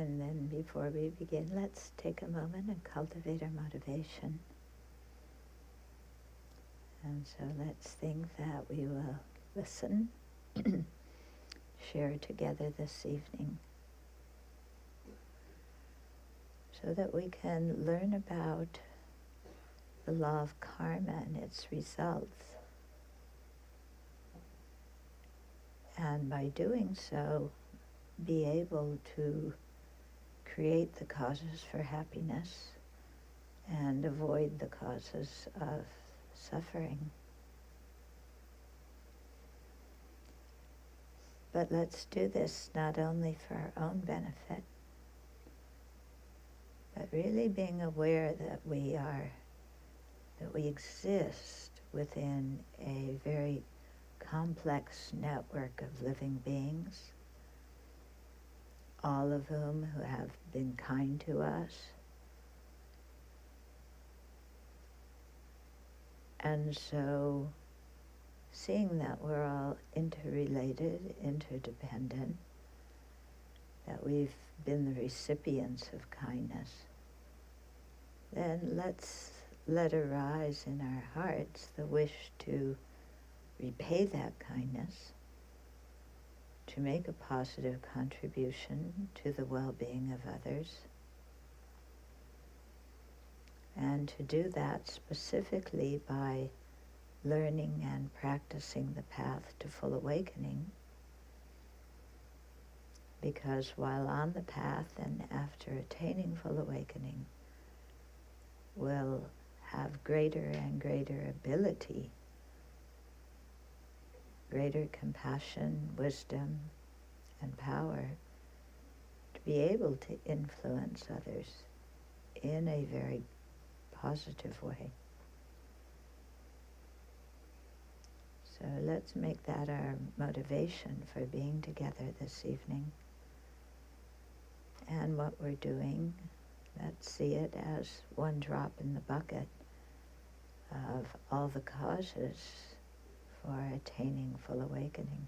And then before we begin, let's take a moment and cultivate our motivation. And so let's think that we will listen, share together this evening, so that we can learn about the law of karma and its results. And by doing so, be able to create the causes for happiness and avoid the causes of suffering. But let's do this not only for our own benefit, but really being aware that we exist within a very complex network of living beings, all of whom who have been kind to us. And so seeing that we're all interrelated, interdependent, that we've been the recipients of kindness, then let's let arise in our hearts the wish to repay that kindness, to make a positive contribution to the well-being of others, and to do that specifically by learning and practicing the path to full awakening, because while on the path and after attaining full awakening, we'll have greater and greater ability, greater compassion, wisdom, and power to be able to influence others in a very positive way. So let's make that our motivation for being together this evening. And what we're doing, let's see it as one drop in the bucket of all the causes for attaining full awakening.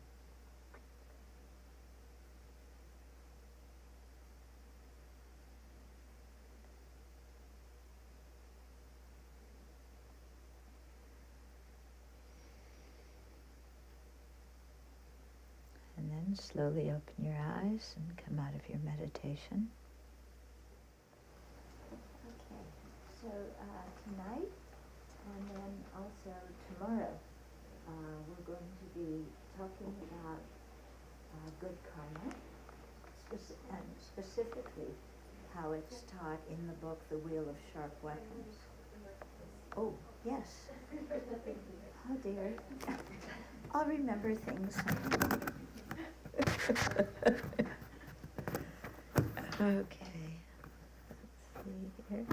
And then slowly open your eyes and come out of your meditation. Okay, so tonight and then also tomorrow, we're going to be talking about good karma, and specifically how it's taught in the book, The Wheel of Sharp Weapons. Oh, yes. Oh dear. I'll remember things. Okay. Let's see here.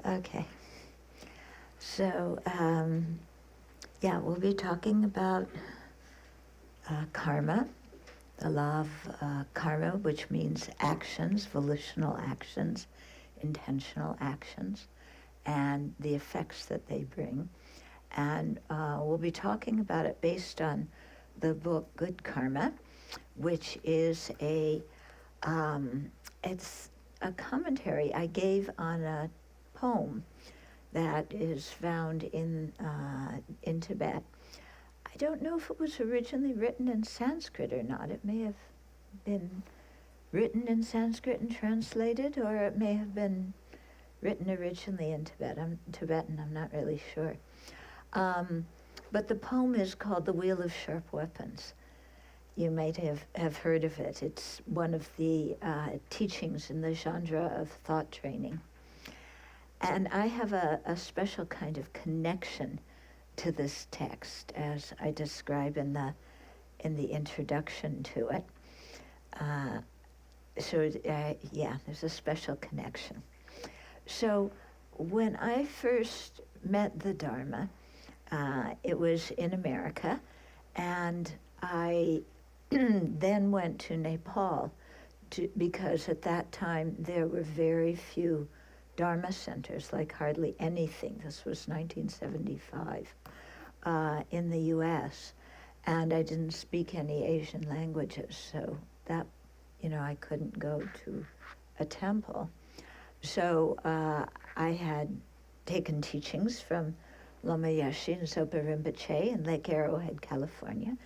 Okay. So, we'll be talking about karma, the law of karma, which means actions, volitional actions, intentional actions, and the effects that they bring. And we'll be talking about it based on the book Good Karma, which is it's a commentary I gave on a poem that is found in Tibet. I don't know if it was originally written in Sanskrit or not. It may have been written in Sanskrit and translated, or it may have been written originally in Tibetan, I'm not really sure. But the poem is called The Wheel of Sharp Weapons. You might have heard of it. It's one of the teachings in the genre of thought training. And I have a special kind of connection to this text, as I describe in the introduction to it. There's a special connection. So when I first met the Dharma, it was in America, and I then went to Nepal because at that time there were very few Dharma centers, like hardly anything. This was 1975 in the US. And I didn't speak any Asian languages, so that, I couldn't go to a temple. So I had taken teachings from Lama Yeshe and Sopa Rinpoche in Lake Arrowhead, California,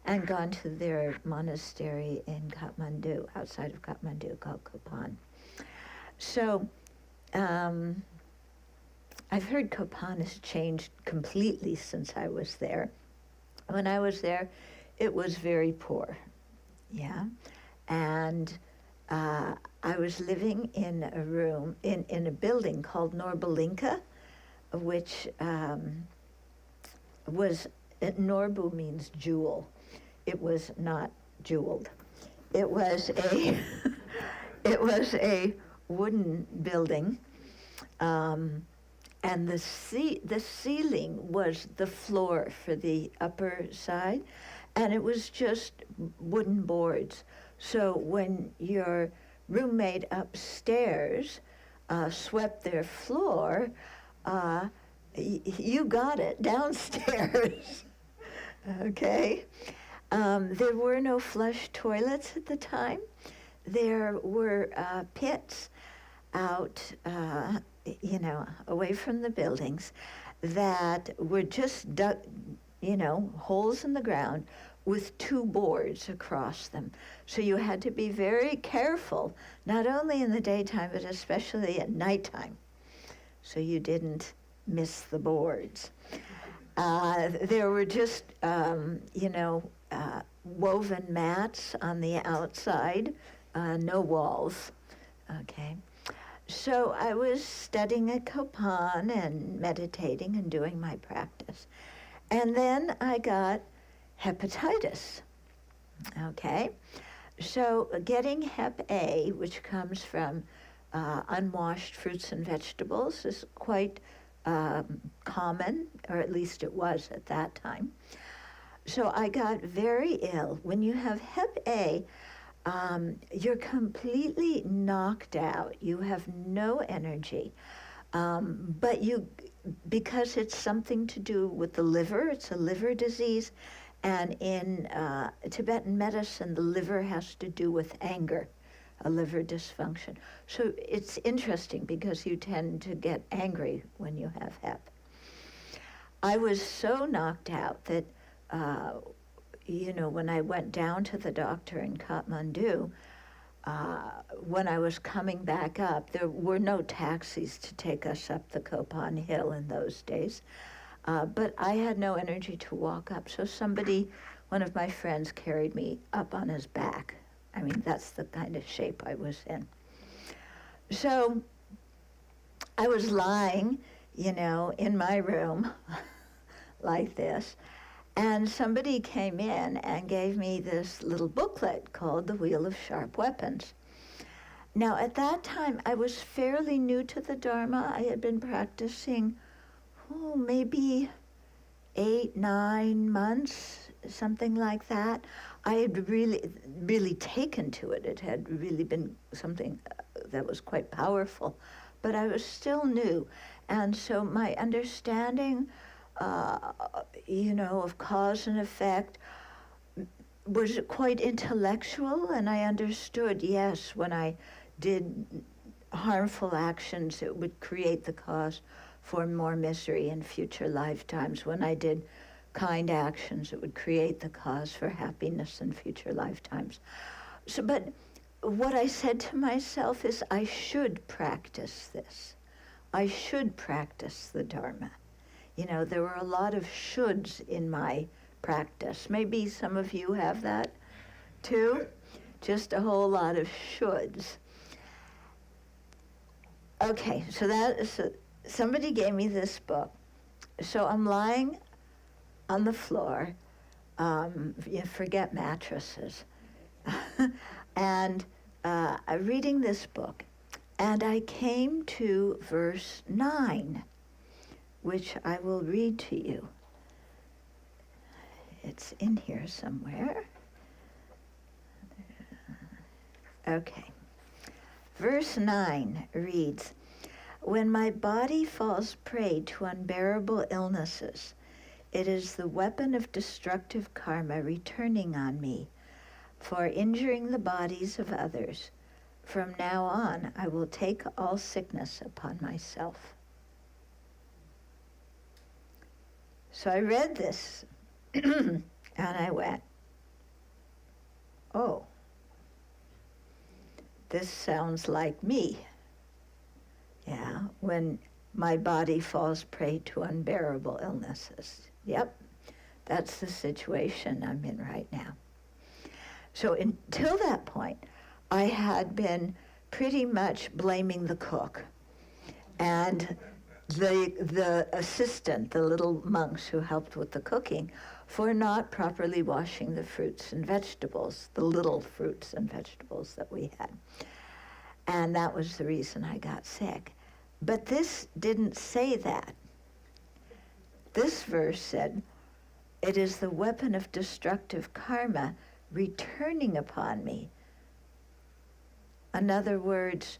and gone to their monastery in Kathmandu, outside of Kathmandu, called Kopan. So I've heard Kopan has changed completely since I was there. When I was there, it was very poor, yeah. And I was living in a room, in a building called Norbalinka, which Norbu means jewel. It was not jeweled. It was a, it was a wooden building, and the ceiling was the floor for the upper side, and it was just wooden boards. So when your roommate upstairs swept their floor, you got it downstairs, okay? There were no flush toilets at the time. There were pits out, away from the buildings that were just dug, holes in the ground with two boards across them. So you had to be very careful, not only in the daytime, but especially at nighttime, so you didn't miss the boards. There were just, woven mats on the outside, no walls, okay? So I was studying at Kopan and meditating and doing my practice. And then I got hepatitis, okay? So getting Hep A, which comes from unwashed fruits and vegetables, is quite common, or at least it was at that time. So I got very ill. When you have Hep A, you're completely knocked out. You have no energy. But because it's something to do with the liver, it's a liver disease, and in Tibetan medicine, the liver has to do with anger, a liver dysfunction. So it's interesting because you tend to get angry when you have Hep. I was so knocked out that, when I went down to the doctor in Kathmandu, when I was coming back up, there were no taxis to take us up the Kopan Hill in those days. But I had no energy to walk up, so one of my friends carried me up on his back. I mean, that's the kind of shape I was in. So I was lying, in my room like this, and somebody came in and gave me this little booklet called The Wheel of Sharp Weapons. Now, at that time, I was fairly new to the Dharma. I had been practicing, maybe 8, 9 months, something like that. I had really, really taken to it. It had really been something that was quite powerful, but I was still new. And so my understanding, of cause and effect was quite intellectual, and I understood, yes, when I did harmful actions, it would create the cause for more misery in future lifetimes. When I did kind actions, it would create the cause for happiness in future lifetimes. So, but what I said to myself is, I should practice this. I should practice the Dharma. There were a lot of shoulds in my practice. Maybe some of you have that too. Just a whole lot of shoulds. Okay, so somebody gave me this book. So I'm lying on the floor, forget mattresses, and reading this book. And I came to verse 9, which I will read to you. It's in here somewhere. Okay. Verse 9 reads, "When my body falls prey to unbearable illnesses, it is the weapon of destructive karma returning on me for injuring the bodies of others. From now on, I will take all sickness upon myself. So I read this and I went, oh, this sounds like me. Yeah, when my body falls prey to unbearable illnesses. Yep, that's the situation I'm in right now. So until that point, I had been pretty much blaming the cook and the assistant, the little monks who helped with the cooking, for not properly washing the fruits and vegetables, the little fruits and vegetables that we had. And that was the reason I got sick. But this didn't say that. This verse said, it is the weapon of destructive karma returning upon me. In other words,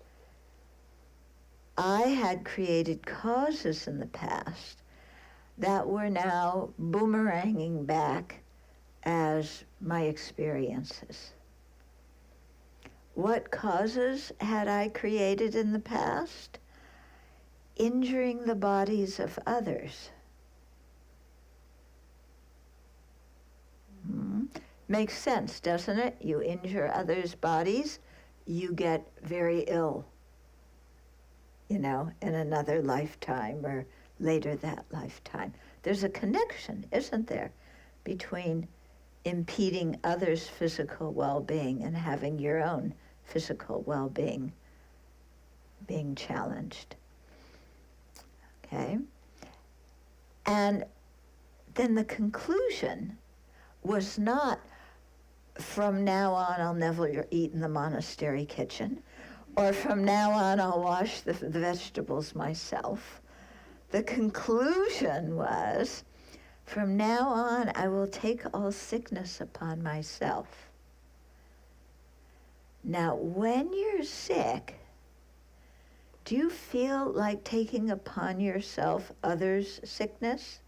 I had created causes in the past that were now boomeranging back as my experiences. What causes had I created in the past? Injuring the bodies of others. Makes sense, doesn't it? You injure others' bodies, you get very ill, in another lifetime or later that lifetime. There's a connection, isn't there, between impeding others' physical well-being and having your own physical well-being being challenged. Okay? And then the conclusion was not, from now on I'll never eat in the monastery kitchen, or from now on I'll wash the vegetables myself. The conclusion was, from now on I will take all sickness upon myself. Now, when you're sick, do you feel like taking upon yourself others' sickness?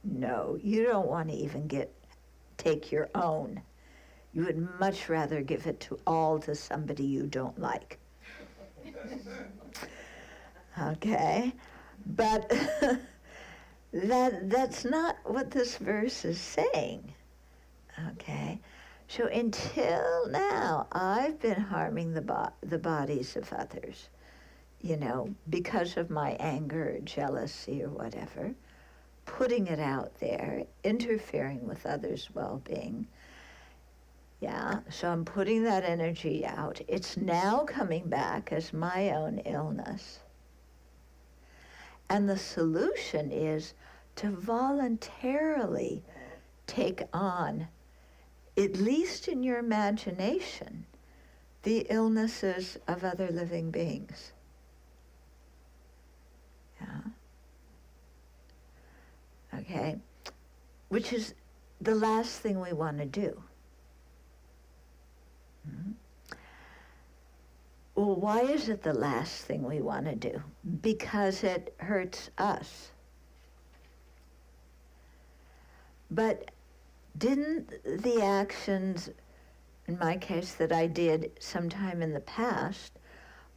No, you don't want to even take your own. You would much rather give it to somebody you don't like. Okay? But that's not what this verse is saying. Okay? So until now, I've been harming the bodies of others, because of my anger or jealousy or whatever, putting it out there, interfering with others' well-being. Yeah, so I'm putting that energy out. It's now coming back as my own illness. And the solution is to voluntarily take on, at least in your imagination, the illnesses of other living beings. Yeah. Okay? Which is the last thing we want to do. Well, why is it the last thing we want to do? Because it hurts us. But didn't the actions, in my case, that I did sometime in the past,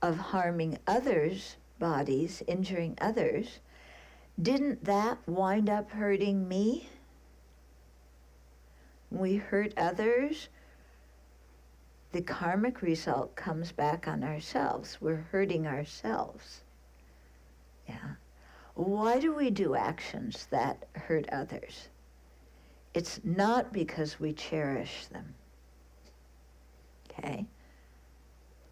of harming others' bodies, injuring others, didn't that wind up hurting me? When we hurt others, the karmic result comes back on ourselves. We're hurting ourselves. Yeah. Why do we do actions that hurt others? It's not because we cherish them. Okay?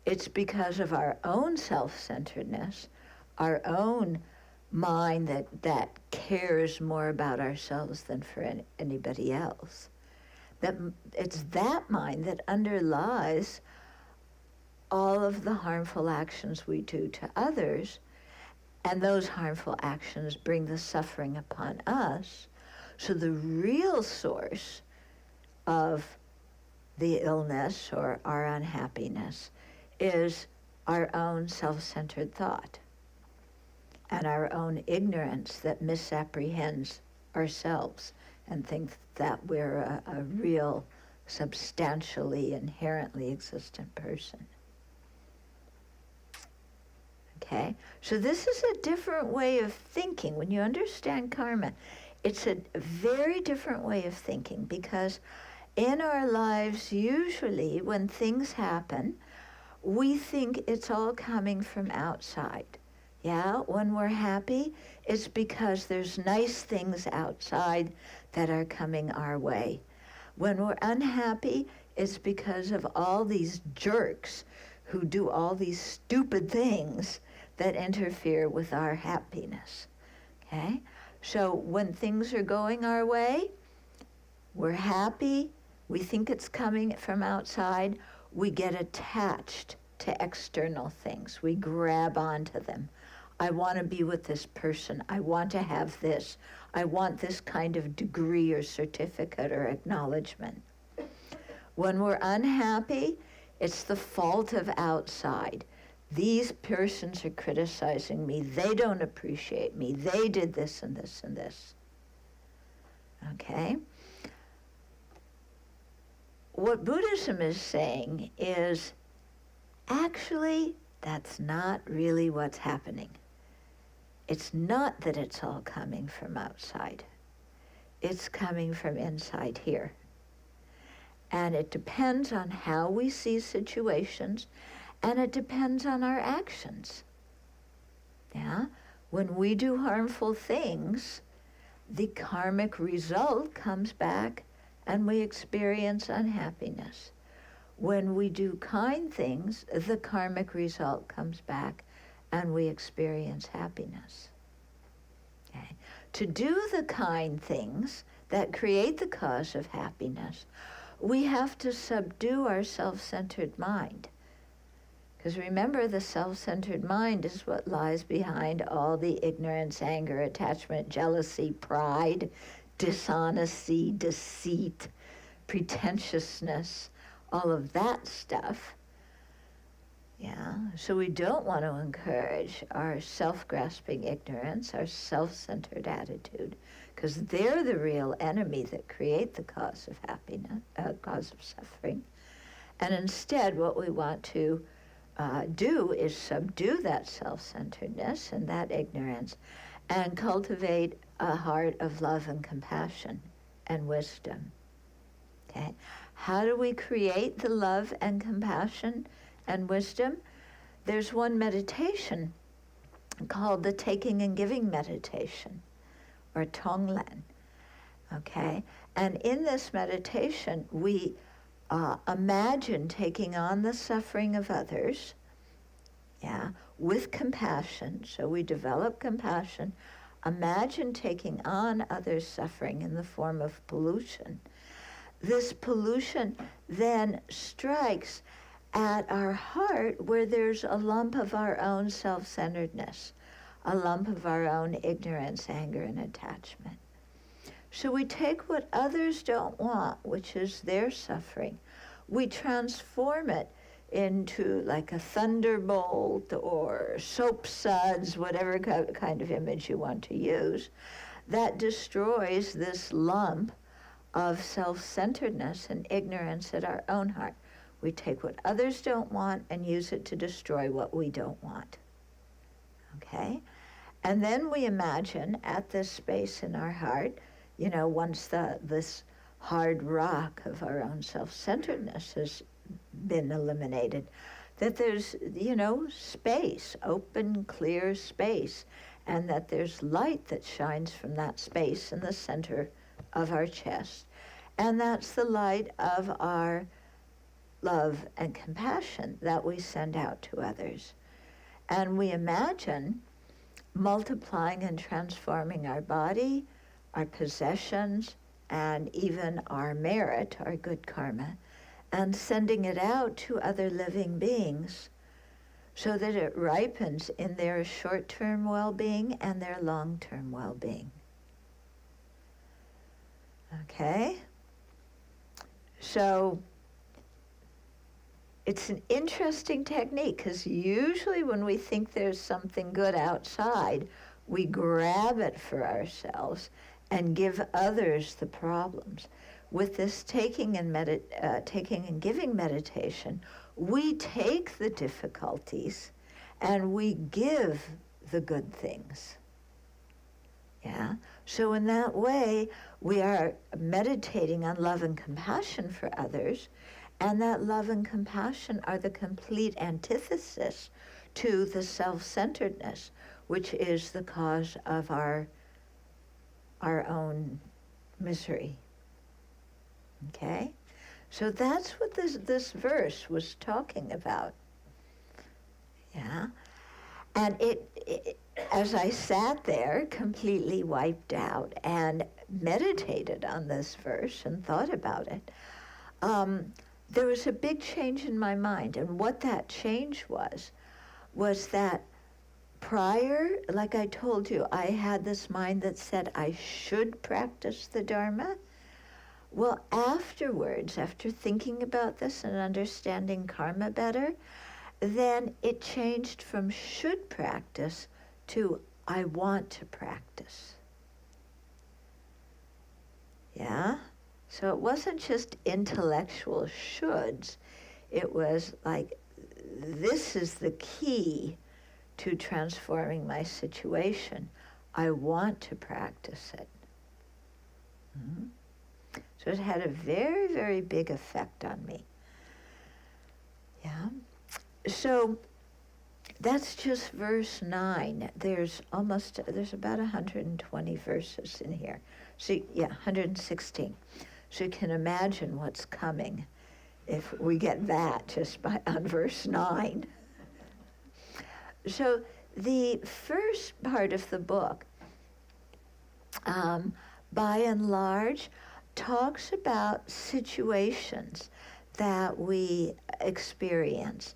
It's because of our own self-centeredness, our own mind that cares more about ourselves than for anybody else. That it's that mind that underlies all of the harmful actions we do to others, and those harmful actions bring the suffering upon us. So the real source of the illness or our unhappiness is our own self-centered thought and our own ignorance that misapprehends ourselves and think that we're a real, substantially, inherently existent person. Okay? So this is a different way of thinking. When you understand karma, it's a very different way of thinking, because in our lives, usually when things happen, we think it's all coming from outside. Yeah, when we're happy, it's because there's nice things outside that are coming our way. When we're unhappy, it's because of all these jerks who do all these stupid things that interfere with our happiness. Okay? So when things are going our way, we're happy, we think it's coming from outside, we get attached to external things. We grab onto them. I want to be with this person. I want to have this. I want this kind of degree or certificate or acknowledgement. When we're unhappy, it's the fault of outside. These persons are criticizing me. They don't appreciate me. They did this and this and this. Okay? What Buddhism is saying is, actually, that's not really what's happening. It's not that it's all coming from outside. It's coming from inside here. And it depends on how we see situations, and it depends on our actions. Yeah? When we do harmful things, the karmic result comes back and we experience unhappiness. When we do kind things, the karmic result comes back and we experience happiness. Okay? To do the kind things that create the cause of happiness, we have to subdue our self-centered mind. Because remember, the self-centered mind is what lies behind all the ignorance, anger, attachment, jealousy, pride, dishonesty, deceit, pretentiousness, all of that stuff. Yeah, so we don't want to encourage our self-grasping ignorance, our self-centered attitude, because they're the real enemy that create the cause of happiness, cause of suffering. And instead, what we want to do is subdue that self-centeredness and that ignorance and cultivate a heart of love and compassion and wisdom. Okay? How do we create the love and compassion and wisdom? There's one meditation called the Taking and Giving meditation, or Tonglen. Okay? And in this meditation, we imagine taking on the suffering of others, yeah, with compassion. So we develop compassion. Imagine taking on others' suffering in the form of pollution. This pollution then strikes at our heart where there's a lump of our own self-centeredness, a lump of our own ignorance, anger, and attachment. So we take what others don't want, which is their suffering, we transform it into like a thunderbolt or soap suds, whatever kind of image you want to use, that destroys this lump of self-centeredness and ignorance at our own heart. We take what others don't want and use it to destroy what we don't want. Okay? And then we imagine at this space in our heart, you know, once this hard rock of our own self-centeredness has been eliminated, that there's, you know, space, open, clear space, and that there's light that shines from that space in the center of our chest. And that's the light of our love and compassion that we send out to others. And we imagine multiplying and transforming our body, our possessions, and even our merit, our good karma, and sending it out to other living beings so that it ripens in their short-term well-being and their long-term well-being. Okay? So it's an interesting technique, because usually when we think there's something good outside, we grab it for ourselves and give others the problems. With this taking and giving meditation, we take the difficulties and we give the good things. Yeah? So in that way, we are meditating on love and compassion for others, and that love and compassion are the complete antithesis to the self-centeredness, which is the cause of our own misery. Okay? So that's what this verse was talking about. Yeah? And it, as I sat there completely wiped out and meditated on this verse and thought about it, there was a big change in my mind. And what that change was that prior, like I told you, I had this mind that said I should practice the Dharma. Well, afterwards, after thinking about this and understanding karma better, then it changed from should practice to I want to practice. Yeah? So it wasn't just intellectual shoulds. It was like, this is the key to transforming my situation. I want to practice it. Mm-hmm. So it had a very, very big effect on me. Yeah? So that's just verse 9. There's about 120 verses in here. So, 116. So you can imagine what's coming if we get that just on verse 9. So the first part of the book, by and large, talks about situations that we experience,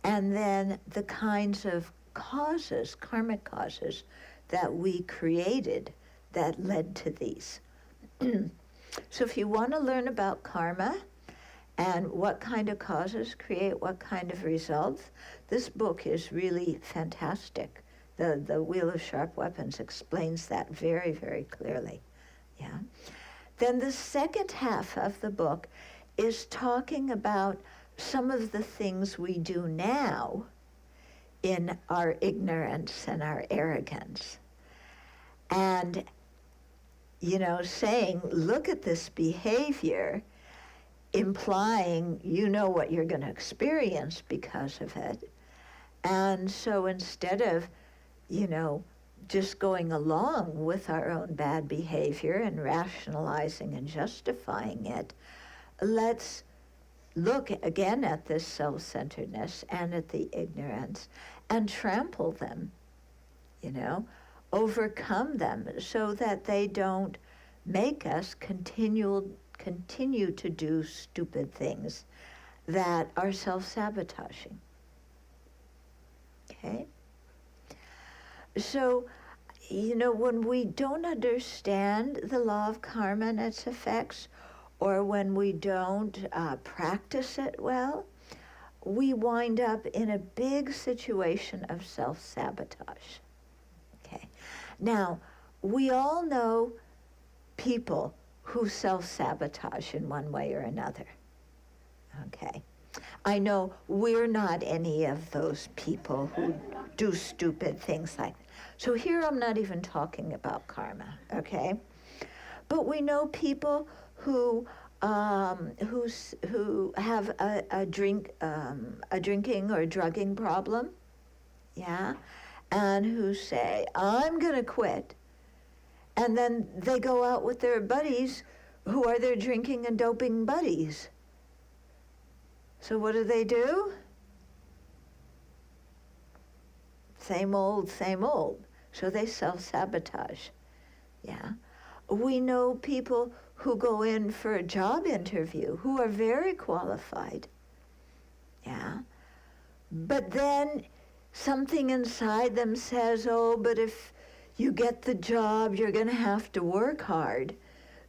and then the kinds of causes, karmic causes, that we created that led to these. So if you want to learn about karma and what kind of causes create what kind of results, this book is really fantastic. The Wheel of Sharp Weapons explains that very, very clearly. Yeah. Then the second half of the book is talking about some of the things we do now in our ignorance and our arrogance. And, saying, look at this behavior, implying you know what you're going to experience because of it. And so instead of, just going along with our own bad behavior and rationalizing and justifying it, let's look again at this self-centeredness and at the ignorance and trample them, overcome them so that they don't make us continue to do stupid things that are self-sabotaging. Okay? So, when we don't understand the law of karma and its effects, or when we don't practice it well, we wind up in a big situation of self-sabotage. Okay. Now, we all know people who self-sabotage in one way or another. Okay. I know we're not any of those people who do stupid things like that. So here I'm not even talking about karma, okay? But we know people who have a drinking or drugging problem, yeah, and who say, I'm gonna quit, and then they go out with their buddies who are their drinking and doping buddies. So what do? Same old, same old. So they self-sabotage, yeah. We know people who go in for a job interview who are very qualified, yeah. But then something inside them says, oh, but if you get the job, you're going to have to work hard.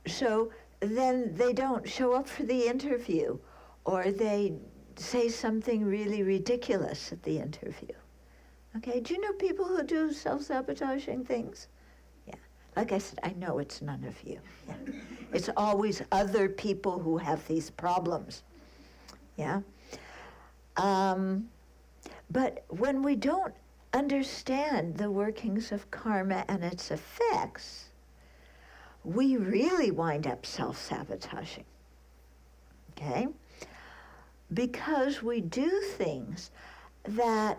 So then they don't show up for the interview, or they say something really ridiculous at the interview. Okay, do you know people who do self-sabotaging things? Yeah, Like I said, I know it's none of you. Yeah. It's always other people who have these problems. Yeah. But when we don't understand the workings of karma and its effects, we really wind up self-sabotaging. Okay? Because we do things that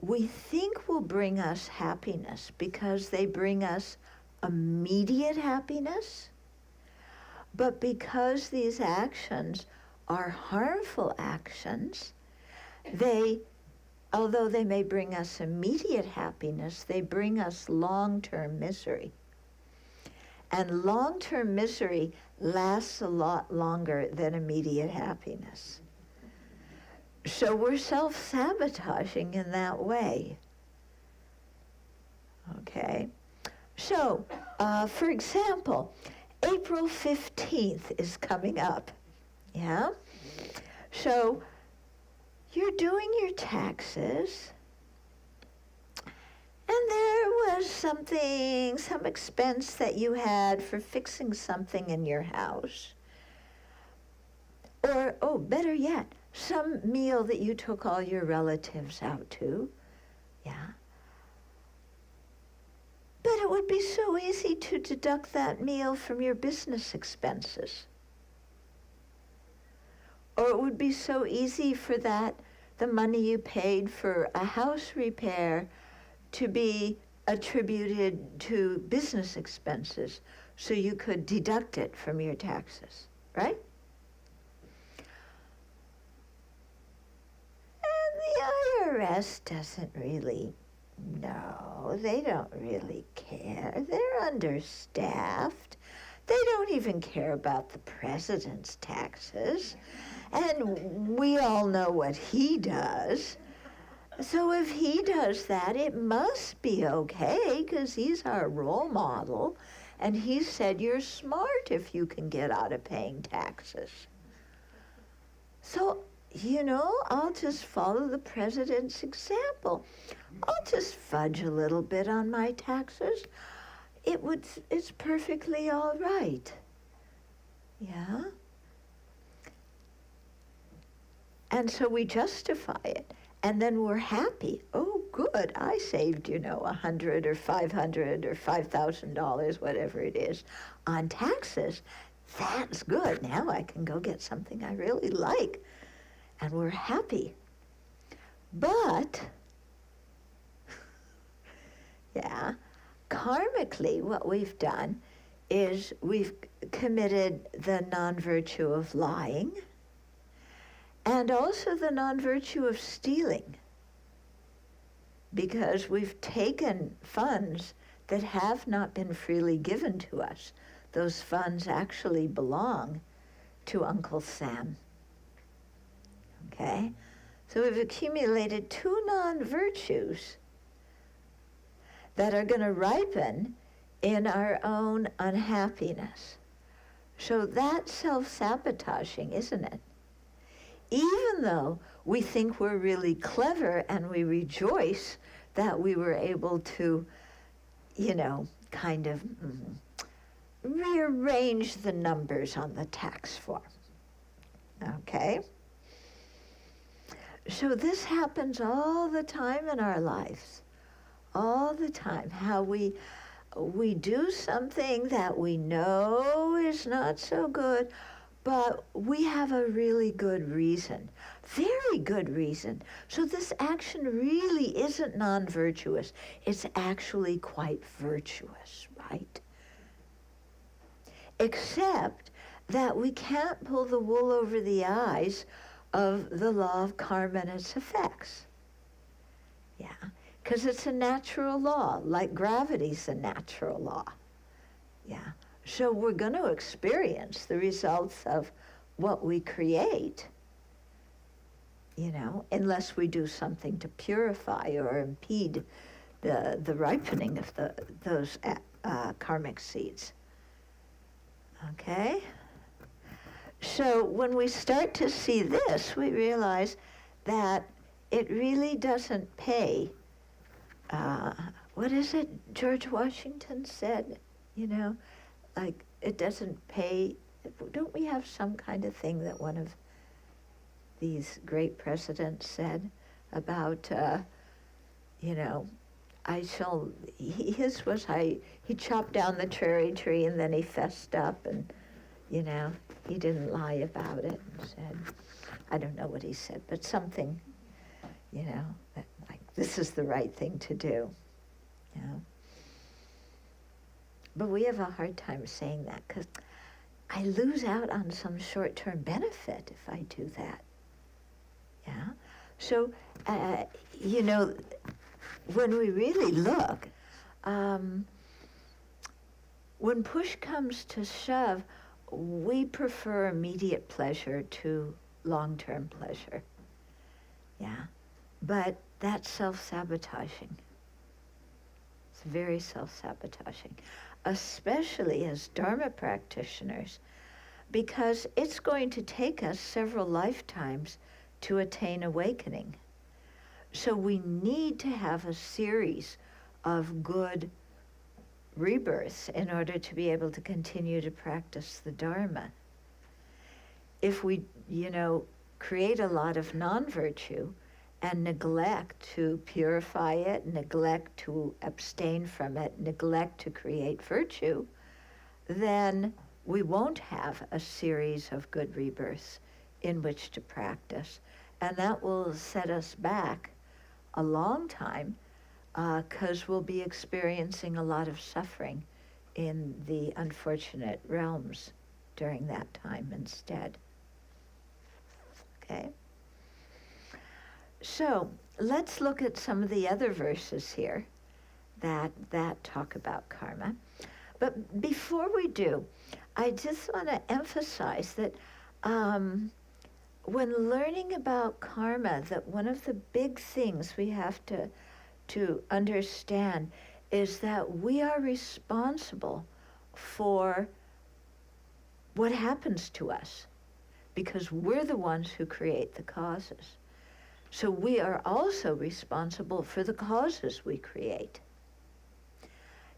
we think will bring us happiness because they bring us immediate happiness, but because these actions are harmful actions, although they may bring us immediate happiness, they bring us long-term misery. And long-term misery lasts a lot longer than immediate happiness. So we're self-sabotaging in that way. Okay? So, for example, April 15th is coming up. Yeah? So, you're doing your taxes, and there was some expense that you had for fixing something in your house. Or, oh, better yet, some meal that you took all your relatives out to. Yeah. But it would be so easy to deduct that meal from your business expenses. Or it would be so easy for the money you paid for a house repair to be attributed to business expenses so you could deduct it from your taxes, right? And the IRS doesn't really know. They don't really care. They're understaffed. They don't even care about the president's taxes. And we all know what he does. So if he does that, it must be okay, because he's our role model. And he said, you're smart if you can get out of paying taxes. So, I'll just follow the president's example. I'll just fudge a little bit on my taxes. It's perfectly all right. Yeah? And so we justify it. And then we're happy. Oh, good, I saved, $100 or $500 or $5,000, whatever it is, on taxes. That's good. Now I can go get something I really like. And we're happy. But, yeah, karmically what we've done is we've committed the non-virtue of lying, and also the non-virtue of stealing, because we've taken funds that have not been freely given to us. Those funds actually belong to Uncle Sam. Okay? So we've accumulated two non-virtues that are going to ripen in our own unhappiness. So that's self-sabotaging, isn't it? Even though we think we're really clever and we rejoice that we were able to, kind of rearrange the numbers on the tax form. Okay? So this happens all the time in our lives. All the time. How we do something that we know is not so good, but we have a really good reason, very good reason. So this action really isn't non-virtuous. It's actually quite virtuous, right? Except that we can't pull the wool over the eyes of the law of karma and its effects. Yeah, because it's a natural law, like gravity's a natural law. Yeah. So we're going to experience the results of what we create, unless we do something to purify or impede the ripening of those karmic seeds. Okay? So when we start to see this, we realize that it really doesn't pay. What is it George Washington said? You know, like it doesn't pay. Don't we have some kind of thing that one of these great presidents said about, you know, his was he chopped down the cherry tree and then he fessed up and, you know, he didn't lie about it and said, I don't know what he said, but something, you know, that, like, this is the right thing to do, you know. But we have a hard time saying that because I lose out on some short-term benefit if I do that. Yeah. So, you know, when we really look, when push comes to shove, we prefer immediate pleasure to long-term pleasure. Yeah. But that's self-sabotaging. It's very self-sabotaging, especially as Dharma practitioners, because it's going to take us several lifetimes to attain awakening. So we need to have a series of good rebirths in order to be able to continue to practice the Dharma. If we, you know, create a lot of non-virtue and neglect to purify it, neglect to abstain from it, neglect to create virtue, then we won't have a series of good rebirths in which to practice. And that will set us back a long time because we'll be experiencing a lot of suffering in the unfortunate realms during that time instead. Okay? So let's look at some of the other verses here that talk about karma. But before we do, I just want to emphasize that when learning about karma, that one of the big things we have to understand is that we are responsible for what happens to us because we're the ones who create the causes. So we are also responsible for the causes we create.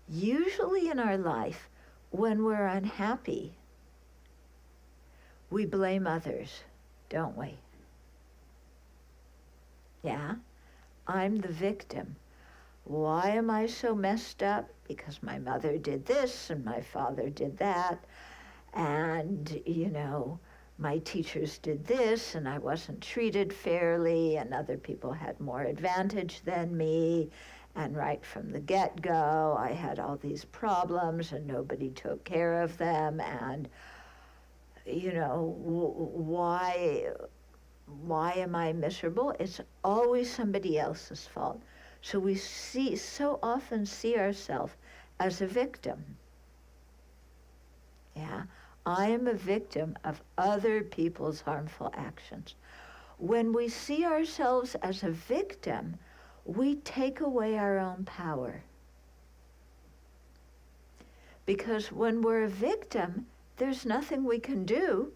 Usually in our life, when we're unhappy, we blame others, don't we? Yeah? I'm the victim. Why am I so messed up? Because my mother did this and my father did that. And, you know, my teachers did this and I wasn't treated fairly and other people had more advantage than me. And right from the get-go, I had all these problems and nobody took care of them. And, you know, why am I miserable? It's always somebody else's fault. So we so often see ourselves as a victim. Yeah, I am a victim of other people's harmful actions. When we see ourselves as a victim, we take away our own power. Because when we're a victim, there's nothing we can do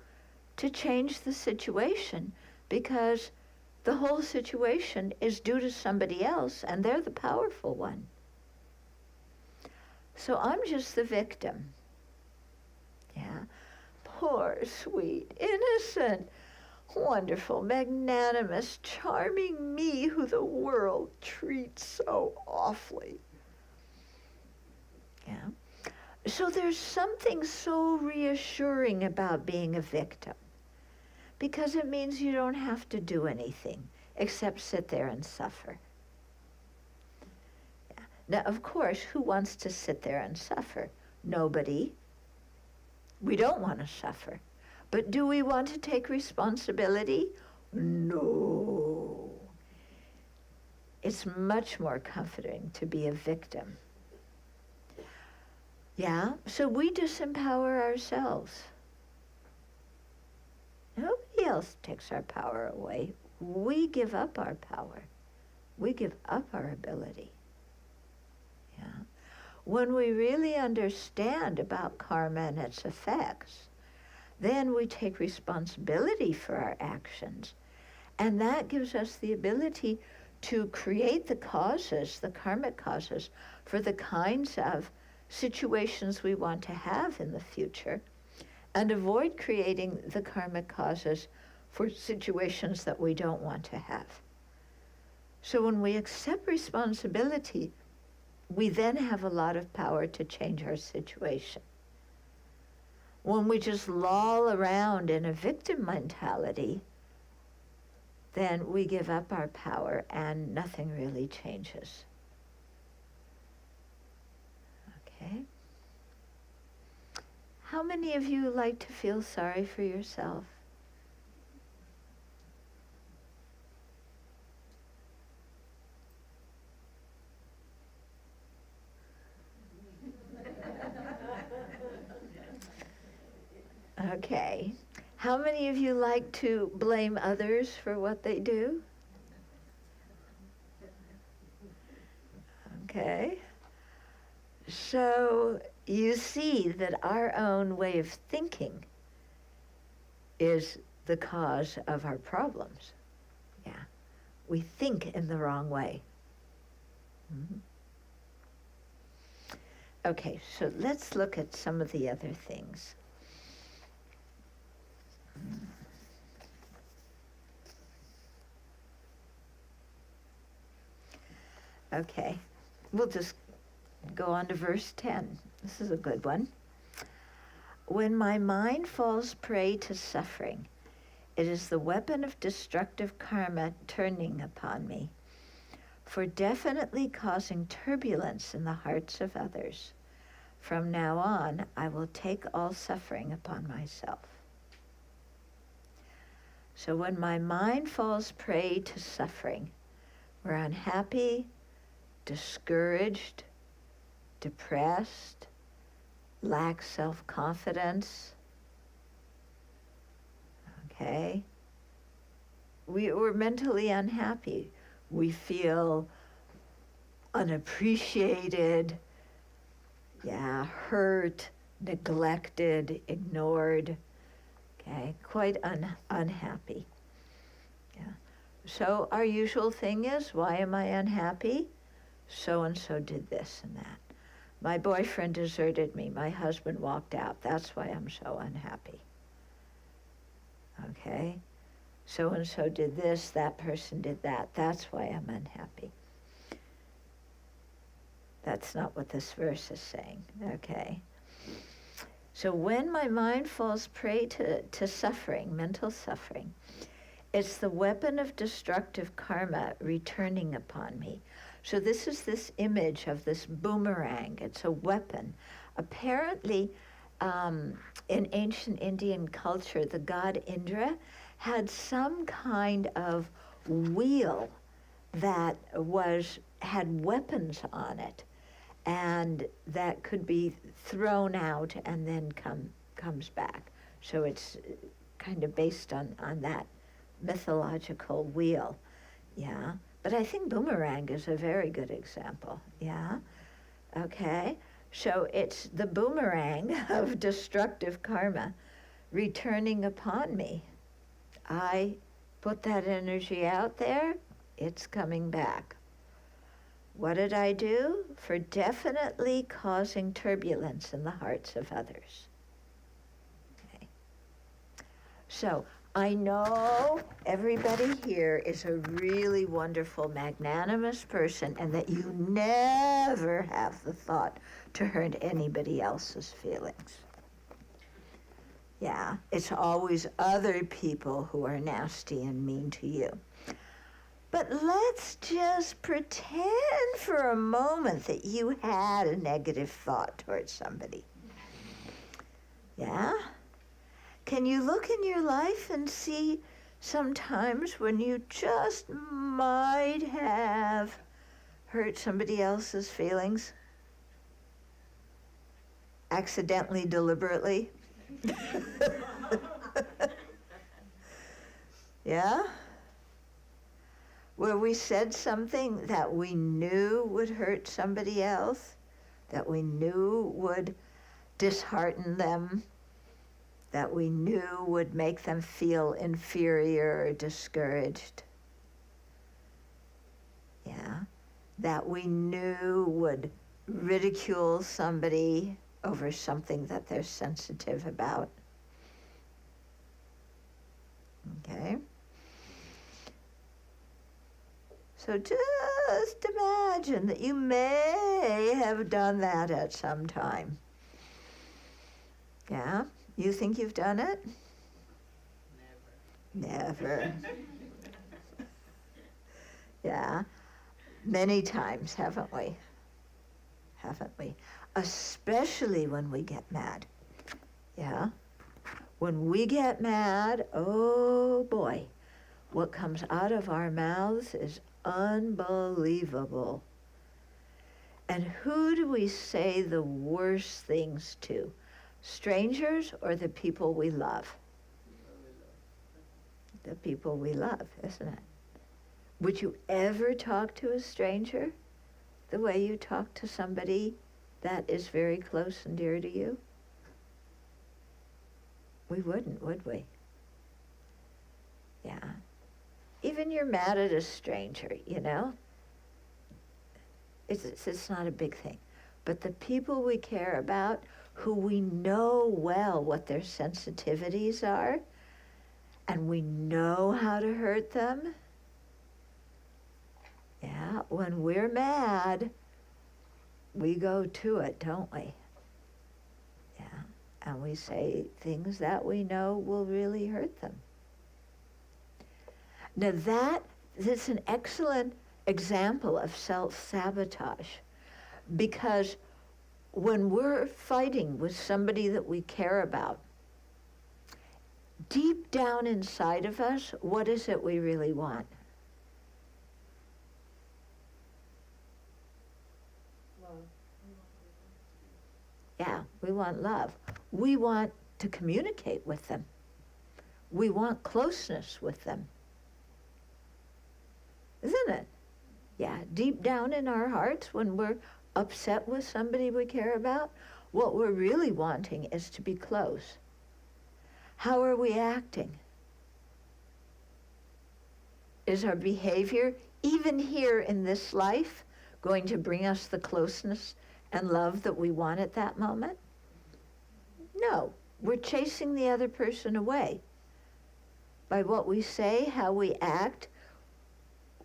to change the situation because the whole situation is due to somebody else and they're the powerful one. So I'm just the victim. Yeah. Poor, sweet, innocent, wonderful, magnanimous, charming me who the world treats so awfully. Yeah. So there's something so reassuring about being a victim because it means you don't have to do anything except sit there and suffer. Yeah. Now, of course, who wants to sit there and suffer? Nobody. We don't want to suffer. But do we want to take responsibility? No. It's much more comforting to be a victim. Yeah, so we disempower ourselves. Nobody else takes our power away. We give up our power. We give up our ability. Yeah. When we really understand about karma and its effects, then we take responsibility for our actions. And that gives us the ability to create the causes, the karmic causes, for the kinds of situations we want to have in the future, and avoid creating the karmic causes for situations that we don't want to have. So when we accept responsibility, we then have a lot of power to change our situation. When we just loll around in a victim mentality, then we give up our power and nothing really changes. Okay? How many of you like to feel sorry for yourself? Okay. How many of you like to blame others for what they do? Okay. So you see that our own way of thinking is the cause of our problems. Yeah. We think in the wrong way. Mm-hmm. Okay, so let's look at some of the other things. Okay, we'll just go on to verse 10. This is a good one. When my mind falls prey to suffering, it is the weapon of destructive karma turning upon me, for definitely causing turbulence in the hearts of others. From now on, I will take all suffering upon myself. So when my mind falls prey to suffering, we're unhappy, discouraged, depressed, lack self-confidence. Okay? We're mentally unhappy. We feel unappreciated, hurt, neglected, ignored. Okay, quite unhappy. Yeah. So our usual thing is, why am I unhappy? So-and-so did this and that. My boyfriend deserted me. My husband walked out. That's why I'm so unhappy. Okay? So-and-so did this, that person did that. That's why I'm unhappy. That's not what this verse is saying. Okay? So when my mind falls prey to suffering, mental suffering, it's the weapon of destructive karma returning upon me. So this is this image of this boomerang. It's a weapon. Apparently, in ancient Indian culture, the god Indra had some kind of wheel that had weapons on it, and that could be thrown out and then comes back. So it's kind of based on that mythological wheel. Yeah. But I think boomerang is a very good example. Yeah. Okay. So it's the boomerang of destructive karma returning upon me. I put that energy out there, it's coming back. What did I do? For definitely causing turbulence in the hearts of others. Okay. So I know everybody here is a really wonderful, magnanimous person, and that you never have the thought to hurt anybody else's feelings. Yeah, it's always other people who are nasty and mean to you. But let's just pretend for a moment that you had a negative thought towards somebody. Yeah? Can you look in your life and see sometimes when you just might have hurt somebody else's feelings? Accidentally, deliberately? Yeah? Where we said something that we knew would hurt somebody else, that we knew would dishearten them, that we knew would make them feel inferior or discouraged. Yeah, that we knew would ridicule somebody over something that they're sensitive about. Okay? So just imagine that you may have done that at some time. Yeah? You think you've done it? Never. Yeah? Many times, haven't we? Haven't we? Especially when we get mad. Yeah? When we get mad, oh boy, what comes out of our mouths is unbelievable. And who do we say the worst things to? Strangers or the people we love? The people we love, isn't it? Would you ever talk to a stranger the way you talk to somebody that is very close and dear to you? We wouldn't, would we? Yeah. Even you're mad at a stranger, you know? It's not a big thing. But the people we care about, who we know well what their sensitivities are, and we know how to hurt them, yeah, when we're mad, we go to it, don't we? Yeah, and we say things that we know will really hurt them. Now that's an excellent example of self-sabotage, because when we're fighting with somebody that we care about, deep down inside of us, what is it we really want? Yeah, we want love. We want to communicate with them. We want closeness with them. Isn't it? Yeah, deep down in our hearts, when we're upset with somebody we care about, what we're really wanting is to be close. How are we acting? Is our behavior, even here in this life, going to bring us the closeness and love that we want at that moment? No, we're chasing the other person away. By what we say, how we act,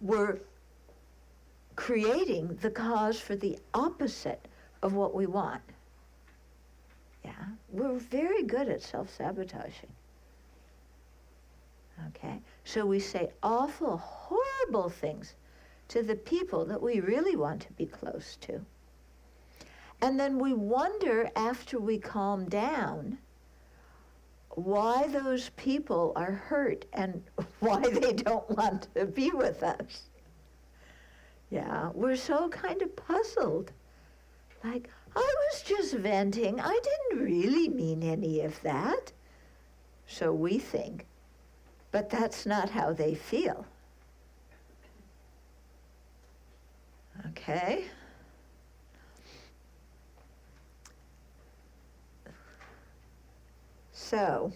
we're creating the cause for the opposite of what we want. Yeah, we're very good at self-sabotaging. Okay, so we say awful, horrible things to the people that we really want to be close to. And then we wonder, after we calm down, why those people are hurt and why they don't want to be with us. Yeah, we're so kind of puzzled. Like, I was just venting. I didn't really mean any of that. So we think. But that's not how they feel. Okay? So,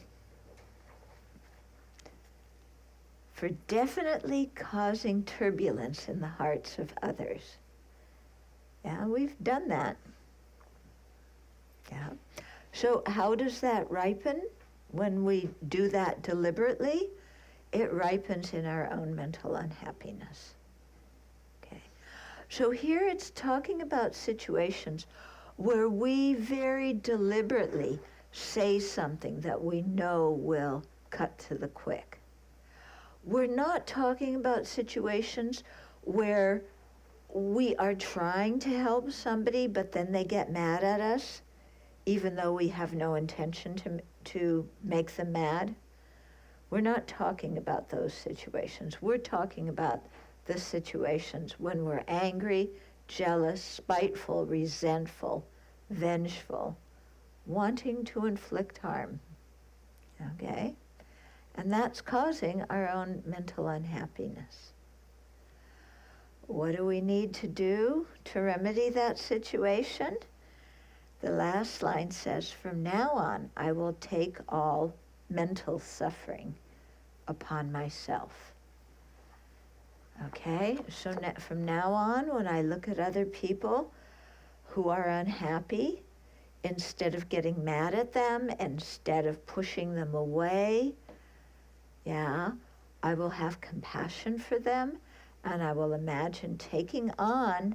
for definitely causing turbulence in the hearts of others. Yeah, we've done that. Yeah. So how does that ripen when we do that deliberately? It ripens in our own mental unhappiness. Okay. So here it's talking about situations where we very deliberately say something that we know will cut to the quick. We're not talking about situations where we are trying to help somebody, but then they get mad at us, even though we have no intention to make them mad. We're not talking about those situations. We're talking about the situations when we're angry, jealous, spiteful, resentful, vengeful, wanting to inflict harm. Okay? And that's causing our own mental unhappiness. What do we need to do to remedy that situation? The last line says, from now on, I will take all mental suffering upon myself. Okay, so from now on, when I look at other people who are unhappy, instead of getting mad at them, instead of pushing them away, yeah, I will have compassion for them, and I will imagine taking on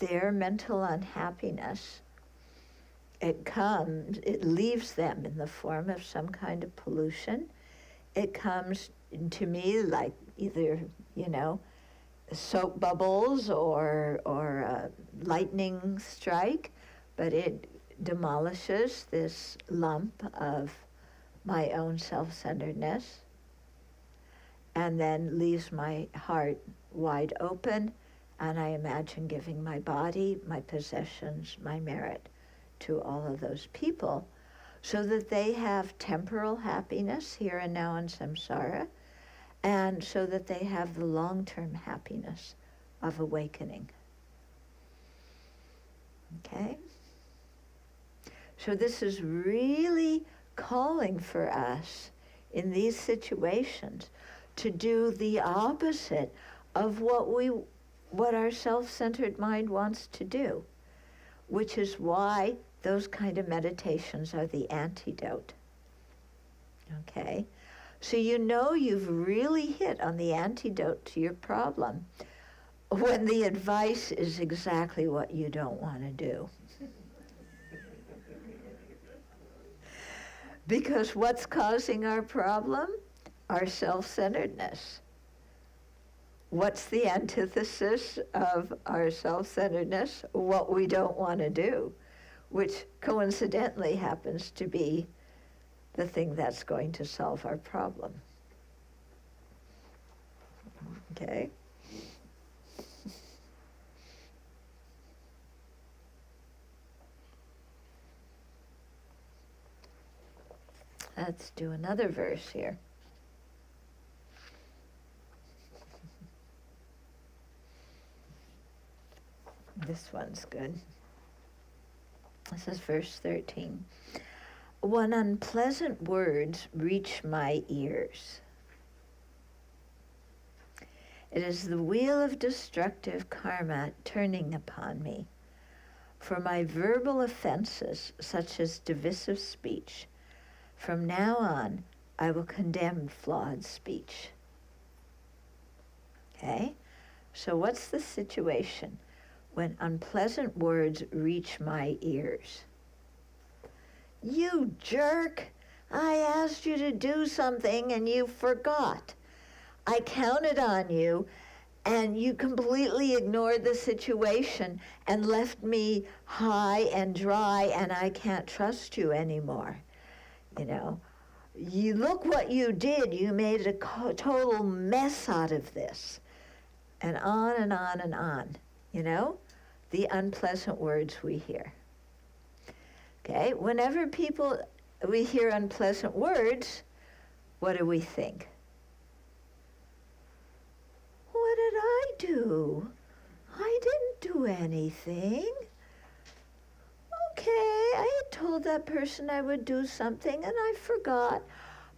their mental unhappiness. It leaves them in the form of some kind of pollution. It comes to me like either, soap bubbles or a lightning strike, but it demolishes this lump of my own self-centeredness and then leaves my heart wide open, and I imagine giving my body, my possessions, my merit to all of those people so that they have temporal happiness here and now in samsara, and so that they have the long-term happiness of awakening. Okay? So this is really calling for us in these situations to do the opposite of what our self-centered mind wants to do, which is why those kind of meditations are the antidote. Okay? So you've really hit on the antidote to your problem when the advice is exactly what you don't want to do. Because what's causing our problem? Our self-centeredness. What's the antithesis of our self-centeredness? What we don't want to do, which coincidentally happens to be the thing that's going to solve our problem. Okay? Let's do another verse here. This one's good. This is verse 13. When unpleasant words reach my ears, it is the wheel of destructive karma turning upon me. For my verbal offenses, such as divisive speech, from now on, I will condemn flawed speech. Okay? So what's the situation when unpleasant words reach my ears? You jerk! I asked you to do something and you forgot. I counted on you and you completely ignored the situation and left me high and dry, and I can't trust you anymore. You look what you did. You made a total mess out of this. And on and on and on. The unpleasant words we hear. Okay, whenever we hear unpleasant words, what do we think? What did I do? I didn't do anything. Okay, I had told that person I would do something and I forgot,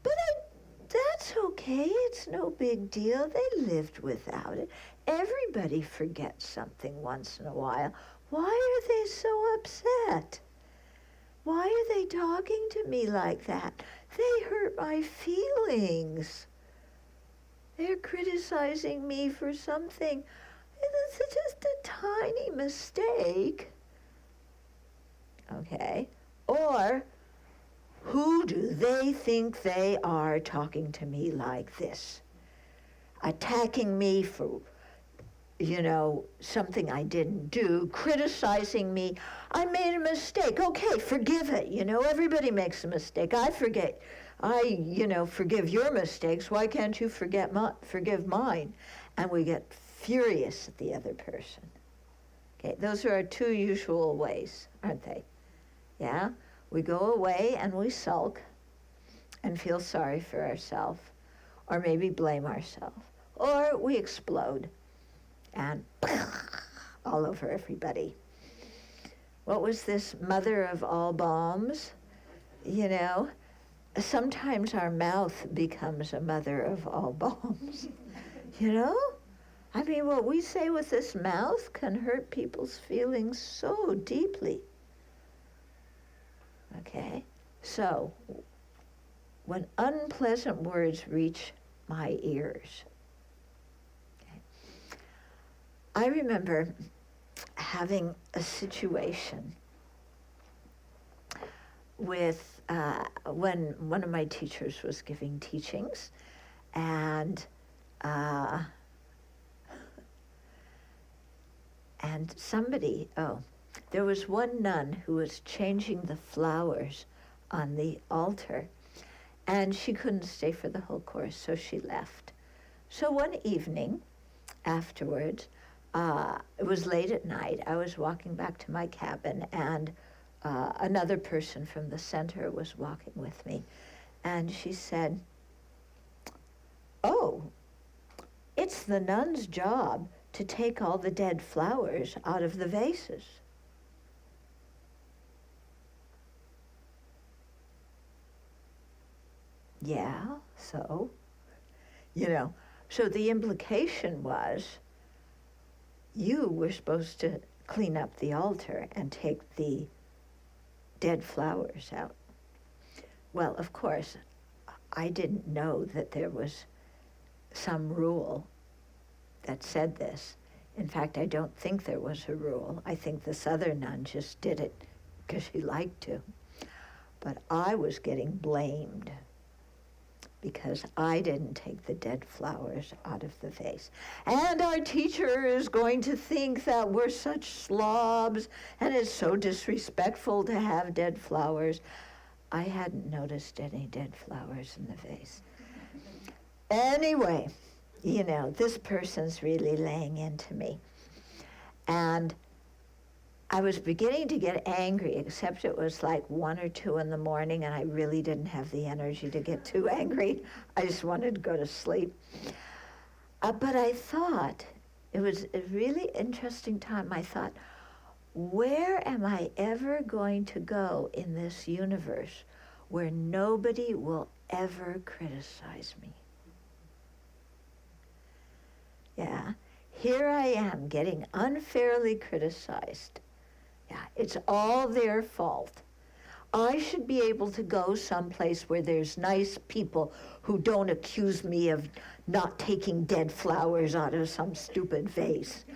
but that's okay, it's no big deal. They lived without it. Everybody forgets something once in a while. Why are they so upset? Why are they talking to me like that? They hurt my feelings. They're criticizing me for something. It's just a tiny mistake. Okay? Or, who do they think they are talking to me like this? Attacking me for, something I didn't do, criticizing me. I made a mistake. Okay, forgive it. Everybody makes a mistake. I forgive your mistakes. Why can't you forgive mine? And we get furious at the other person. Okay, those are our two usual ways, aren't they? Yeah? We go away and we sulk and feel sorry for ourselves, or maybe blame ourselves. Or we explode and all over everybody. What was this mother of all bombs? Sometimes our mouth becomes a mother of all bombs. I mean, what we say with this mouth can hurt people's feelings so deeply. Okay? So, when unpleasant words reach my ears, okay, I remember having a situation with when one of my teachers was giving teachings, and somebody, there was one nun who was changing the flowers on the altar, and she couldn't stay for the whole course, so she left. So one evening afterwards, it was late at night, I was walking back to my cabin, and another person from the center was walking with me, and she said, "Oh, it's the nun's job to take all the dead flowers out of the vases." Yeah, so, so the implication was you were supposed to clean up the altar and take the dead flowers out. Well, of course, I didn't know that there was some rule that said this. In fact, I don't think there was a rule. I think this other nun just did it because she liked to. But I was getting blamed because I didn't take the dead flowers out of the vase. And our teacher is going to think that we're such slobs, and it's so disrespectful to have dead flowers. I hadn't noticed any dead flowers in the vase. Anyway, this person's really laying into me. And I was beginning to get angry, except it was like 1 or 2 in the morning, and I really didn't have the energy to get too angry. I just wanted to go to sleep. But I thought, it was a really interesting time. I thought, where am I ever going to go in this universe where nobody will ever criticize me? Yeah, here I am getting unfairly criticized. Yeah, it's all their fault. I should be able to go someplace where there's nice people who don't accuse me of not taking dead flowers out of some stupid vase.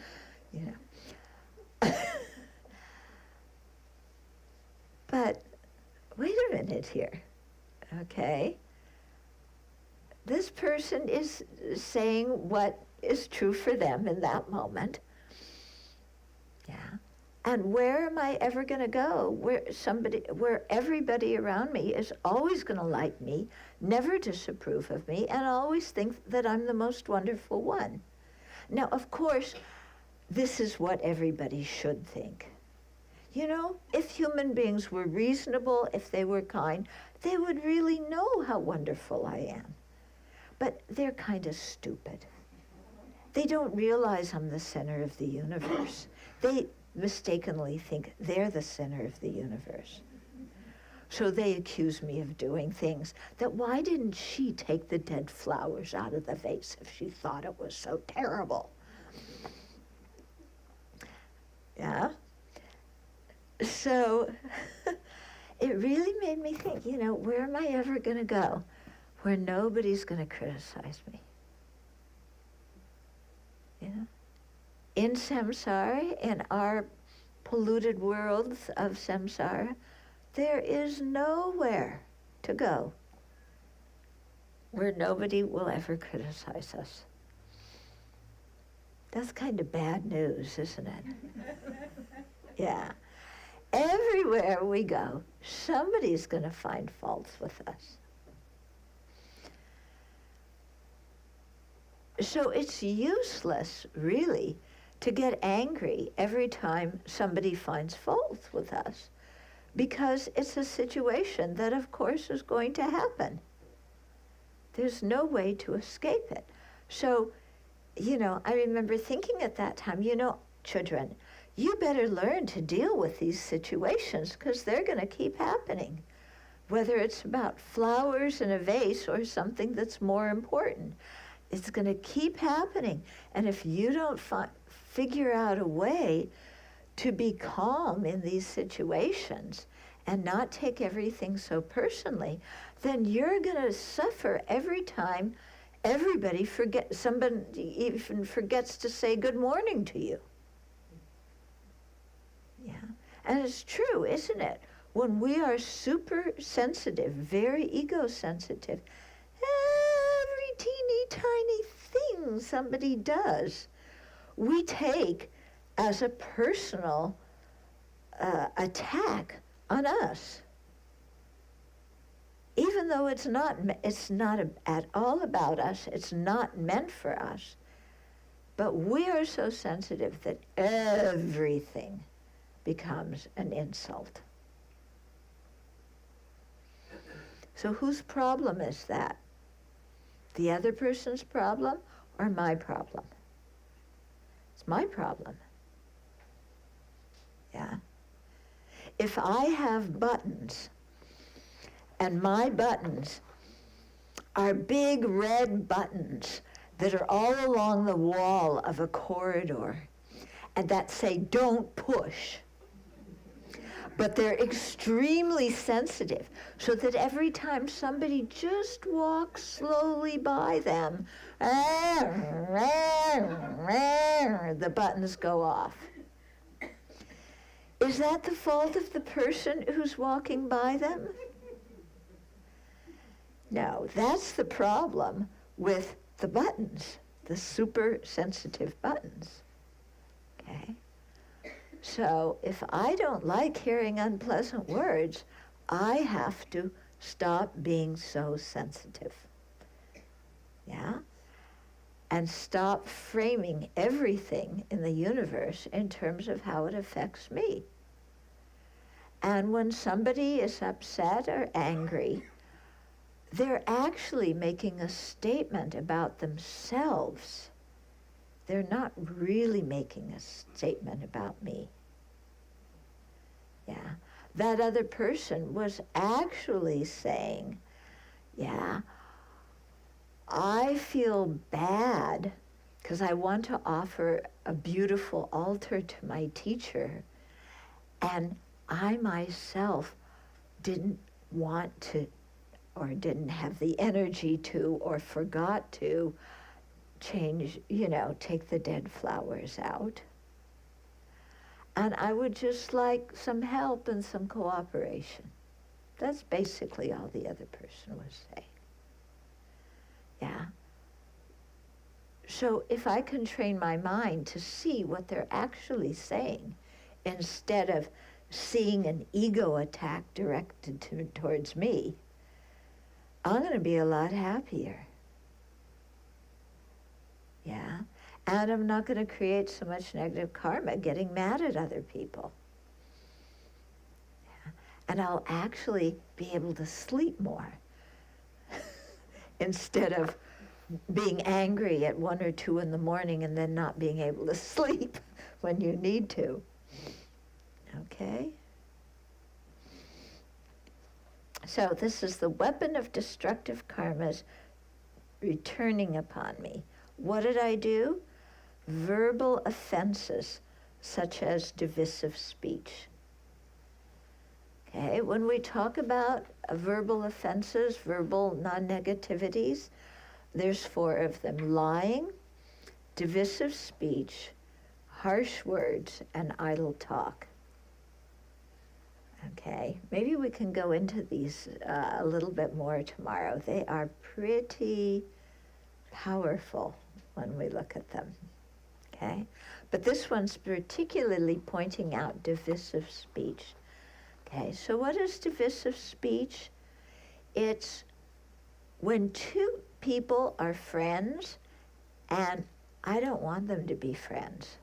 But wait a minute here, okay? This person is saying what is true for them in that moment. Yeah. And where am I ever going to go where everybody around me is always going to like me, never disapprove of me, and always think that I'm the most wonderful one? Now, of course, this is what everybody should think. If human beings were reasonable, if they were kind, they would really know how wonderful I am. But they're kind of stupid. They don't realize I'm the center of the universe. They mistakenly think they're the center of the universe. So they accuse me of doing things that, why didn't she take the dead flowers out of the vase if she thought it was so terrible? Yeah? So it really made me think, where am I ever going to go where nobody's going to criticize me? In samsara, in our polluted worlds of samsara, there is nowhere to go where nobody will ever criticize us. That's kind of bad news, isn't it? Yeah. Everywhere we go, somebody's going to find faults with us. So it's useless, really, to get angry every time somebody finds fault with us, because it's a situation that, of course, is going to happen. There's no way to escape it. So, I remember thinking at that time, children, you better learn to deal with these situations because they're going to keep happening, whether it's about flowers in a vase or something that's more important. It's going to keep happening. And if you don't figure out a way to be calm in these situations and not take everything so personally, then you're going to suffer every time somebody even forgets to say good morning to you. Yeah. And it's true, isn't it? When we are super sensitive, very ego sensitive, every teeny tiny thing somebody does, we take as a personal attack on us. Even though it's not at all about us, it's not meant for us, but we are so sensitive that everything becomes an insult. So whose problem is that? The other person's problem or my problem? It's my problem. Yeah. If I have buttons, and my buttons are big red buttons that are all along the wall of a corridor and that say, don't push. But they're extremely sensitive, so that every time somebody just walks slowly by them, the buttons go off. Is that the fault of the person who's walking by them? No, that's the problem with the buttons, the super sensitive buttons. Okay? So if I don't like hearing unpleasant words, I have to stop being so sensitive. Yeah? And stop framing everything in the universe in terms of how it affects me. And when somebody is upset or angry, they're actually making a statement about themselves. They're not really making a statement about me. Yeah. That other person was actually saying, yeah, I feel bad because I want to offer a beautiful altar to my teacher, and I myself didn't want to, or didn't have the energy to, or forgot to change, take the dead flowers out. And I would just like some help and some cooperation. That's basically all the other person was saying. Yeah. So if I can train my mind to see what they're actually saying, instead of seeing an ego attack directed towards me, I'm going to be a lot happier. Yeah. And I'm not going to create so much negative karma getting mad at other people. Yeah. And I'll actually be able to sleep more instead of being angry at 1 or 2 in the morning and then not being able to sleep when you need to. Okay? So this is the weapon of destructive karmas returning upon me. What did I do? Verbal offenses, such as divisive speech. Okay, when we talk about verbal offenses, verbal non-negativities, there's 4 of them: lying, divisive speech, harsh words, and idle talk. Okay, maybe we can go into these a little bit more tomorrow. They are pretty powerful when we look at them. Okay, but this one's particularly pointing out divisive speech. Okay, so what is divisive speech? It's when 2 people are friends and I don't want them to be friends.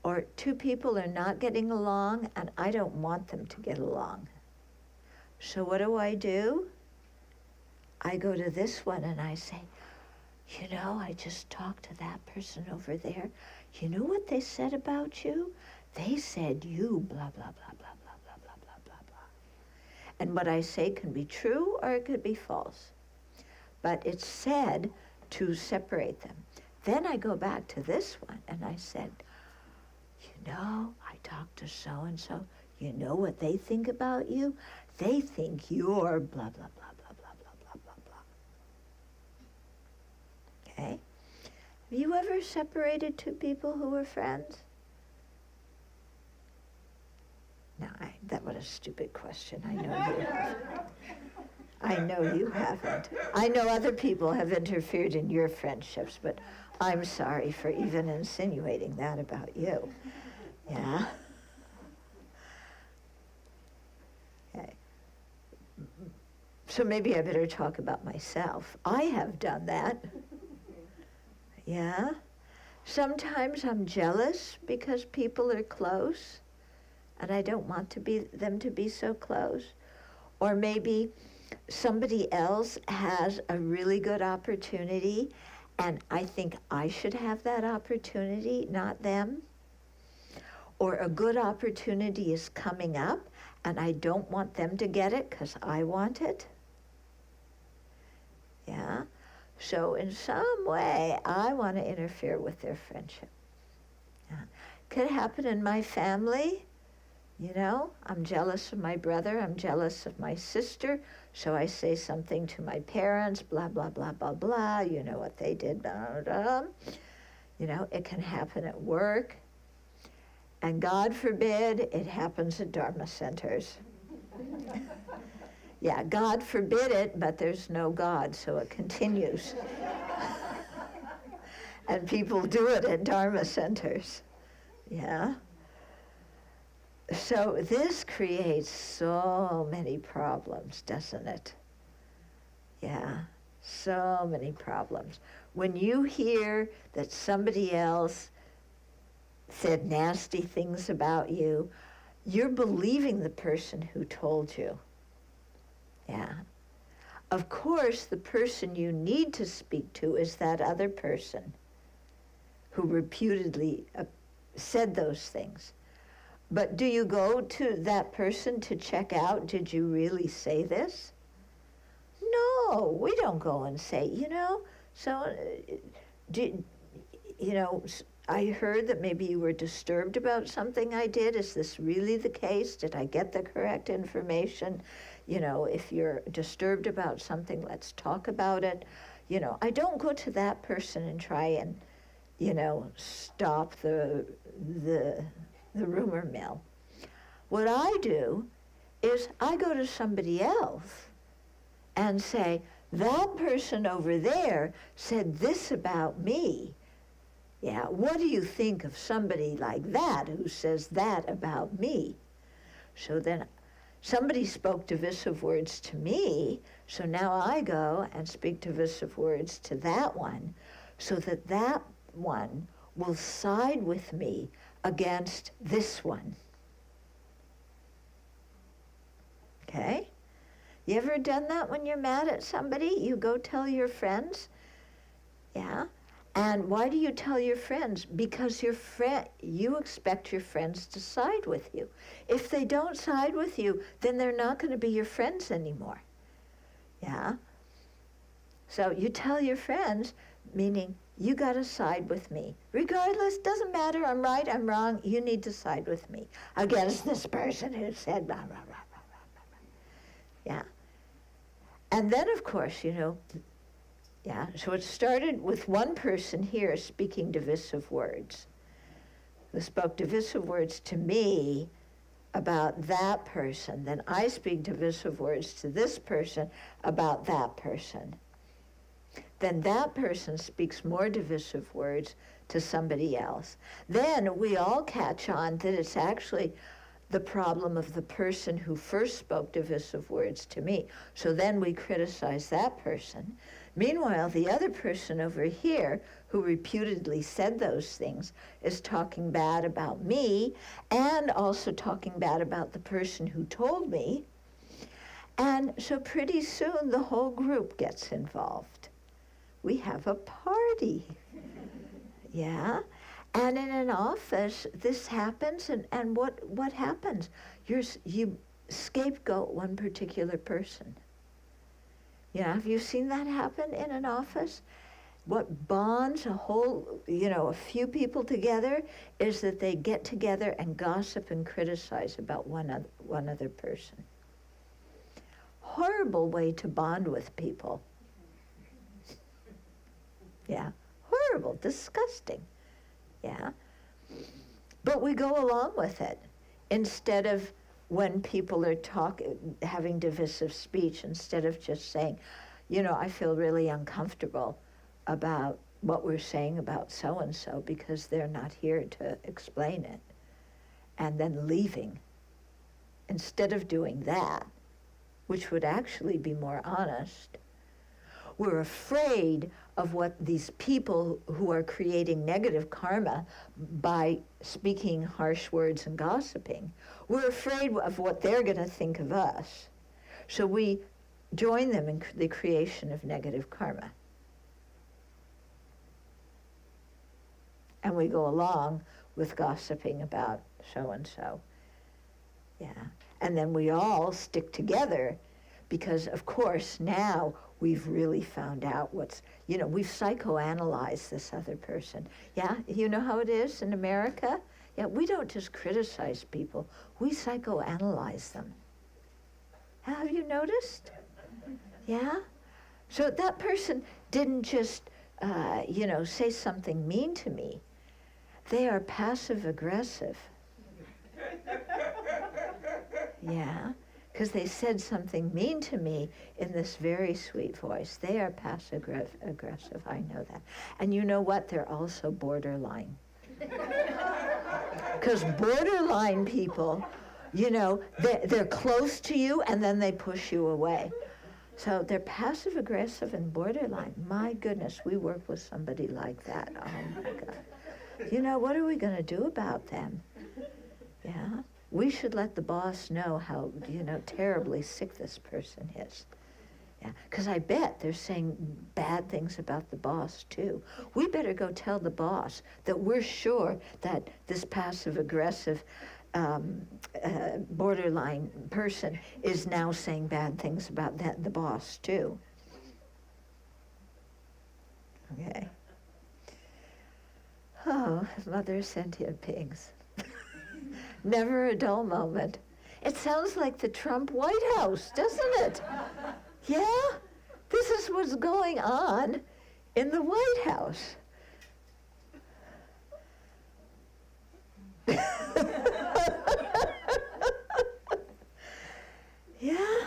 Or 2 people are not getting along and I don't want them to get along. So what do? I go to this one and I say, I just talked to that person over there. You know what they said about you? They said you blah, blah, blah, blah, blah, blah, blah, blah, blah, blah. And what I say can be true or it could be false. But it's said to separate them. Then I go back to this one and I said, I talked to so-and-so. You know what they think about you? They think you're blah, blah, blah, blah, blah, blah, blah, blah, blah. Okay? Have you ever separated two people who were friends? No, that was a stupid question. I know you haven't. I know you haven't. I know other people have interfered in your friendships, but I'm sorry for even insinuating that about you. Yeah? Okay. So maybe I better talk about myself. I have done that. Yeah? Sometimes I'm jealous because people are close, and I don't want them to be so close. Or maybe somebody else has a really good opportunity, and I think I should have that opportunity, not them. Or a good opportunity is coming up, and I don't want them to get it because I want it. Yeah? So in some way, I want to interfere with their friendship. Yeah. Could happen in my family. I'm jealous of my brother, I'm jealous of my sister, so I say something to my parents, blah, blah, blah, blah, blah, you know what they did, blah, blah, blah. It can happen at work, and God forbid it happens at Dharma centers. Yeah, God forbid it, but there's no God, so it continues. And people do it at Dharma centers. Yeah? So this creates so many problems, doesn't it? Yeah, so many problems. When you hear that somebody else said nasty things about you, you're believing the person who told you. Yeah. Of course, the person you need to speak to is that other person who reputedly said those things. But do you go to that person to check out, did you really say this? No, we don't go and say, I heard that maybe you were disturbed about something I did. Is this really the case? Did I get the correct information? If you're disturbed about something, let's talk about it. I don't go to that person and try and, stop the rumor mill. What I do is I go to somebody else and say, that person over there said this about me. Yeah, what do you think of somebody like that who says that about me? So then somebody spoke divisive words to me, so now I go and speak divisive words to that one, so that that one will side with me against this one. Okay? You ever done that when you're mad at somebody? You go tell your friends? Yeah? And why do you tell your friends? Because you expect your friends to side with you. If they don't side with you, then they're not going to be your friends anymore. Yeah? So you tell your friends, meaning you got to side with me. Regardless, doesn't matter, I'm right, I'm wrong, you need to side with me against this person who said blah, blah, blah, blah, blah, blah. Yeah. And then, of course, yeah, so it started with one person here speaking divisive words, who spoke divisive words to me about that person. Then I speak divisive words to this person about that person. Then that person speaks more divisive words to somebody else. Then we all catch on that it's actually the problem of the person who first spoke divisive words to me. So then we criticize that person. Meanwhile, the other person over here who reputedly said those things is talking bad about me and also talking bad about the person who told me. And so pretty soon the whole group gets involved. We have a party. Yeah? And in an office, this happens, and what happens? You scapegoat one particular person. Have you seen that happen in an office? What bonds a few people together is that they get together and gossip and criticize about one other person. Horrible way to bond with people. Yeah, horrible, disgusting. Yeah. But we go along with it instead of, when people are having divisive speech, instead of just saying, I feel really uncomfortable about what we're saying about so-and-so because they're not here to explain it, and then leaving. Instead of doing that, which would actually be more honest, we're afraid of what these people who are creating negative karma by speaking harsh words and gossiping, we're afraid of what they're going to think of us. So we join them in the creation of negative karma. And we go along with gossiping about so-and-so. Yeah. And then we all stick together because, of course, now we've really found out we've psychoanalyzed this other person. Yeah, you know how it is in America? Yeah, we don't just criticize people, we psychoanalyze them. Have you noticed? Yeah? So that person didn't just, say something mean to me. They are passive aggressive. Yeah, because they said something mean to me in this very sweet voice. They are passive aggressive, I know that. And you know what? They're also borderline. Because borderline people, they're close to you and then they push you away. So they're passive aggressive and borderline. My goodness, we work with somebody like that. Oh my God. What are we going to do about them? Yeah. We should let the boss know how, terribly sick this person is. Yeah, because I bet they're saying bad things about the boss too. We better go tell the boss that we're sure that this passive-aggressive borderline person is now saying bad things about the boss too. Okay. Oh, mother sentient beings. Never a dull moment. It sounds like the Trump White House, doesn't it? Yeah? This is what's going on in the White House. Yeah?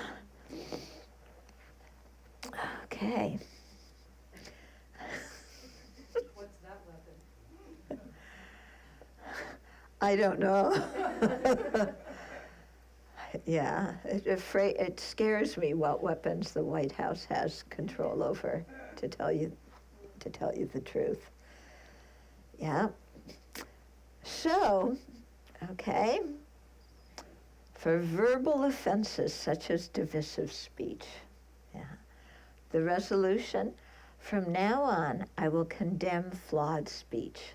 Okay. What's that weapon? I don't know. Yeah, it scares me what weapons the White House has control over, to tell you the truth. Yeah. So, okay, for verbal offenses such as divisive speech, yeah, the resolution, from now on, I will condemn flawed speech.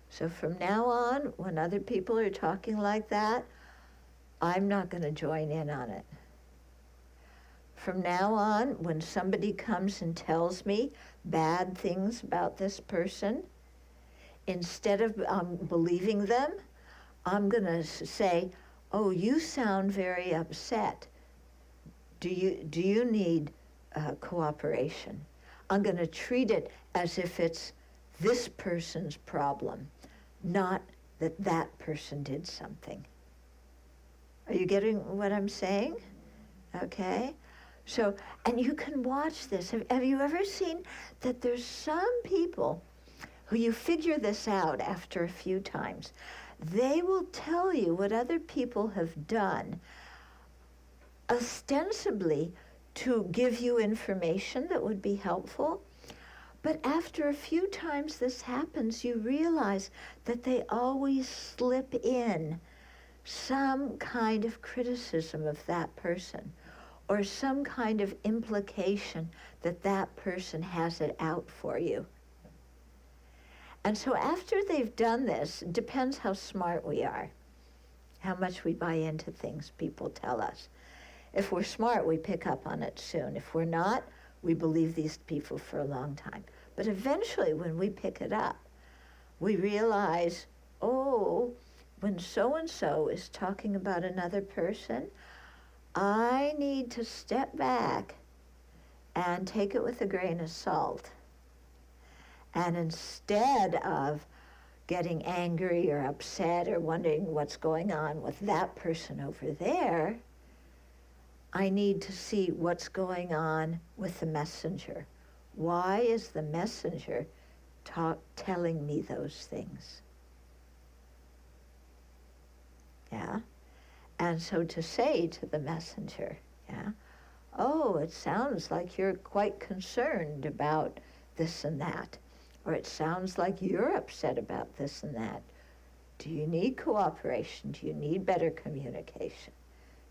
So from now on, when other people are talking like that, I'm not going to join in on it. From now on, when somebody comes and tells me bad things about this person, instead of believing them, I'm going to say, oh, you sound very upset. Do you need cooperation? I'm going to treat it as if it's this person's problem, not that person did something. Are you getting what I'm saying? Okay. So, and you can watch this. Have you ever seen that there's some people who you figure this out after a few times? They will tell you what other people have done, ostensibly to give you information that would be helpful. But after a few times this happens, you realize that they always slip in some kind of criticism of that person, or some kind of implication that that person has it out for you. And so after they've done this, it depends how smart we are, how much we buy into things people tell us. If we're smart, we pick up on it soon. If we're not, we believe these people for a long time. But eventually, when we pick it up, we realize, oh, when so-and-so is talking about another person, I need to step back and take it with a grain of salt. And instead of getting angry or upset or wondering what's going on with that person over there, I need to see what's going on with the messenger. Why is the messenger telling me those things? Yeah? And so to say to the messenger, yeah, oh, it sounds like you're quite concerned about this and that. Or it sounds like you're upset about this and that. Do you need cooperation? Do you need better communication?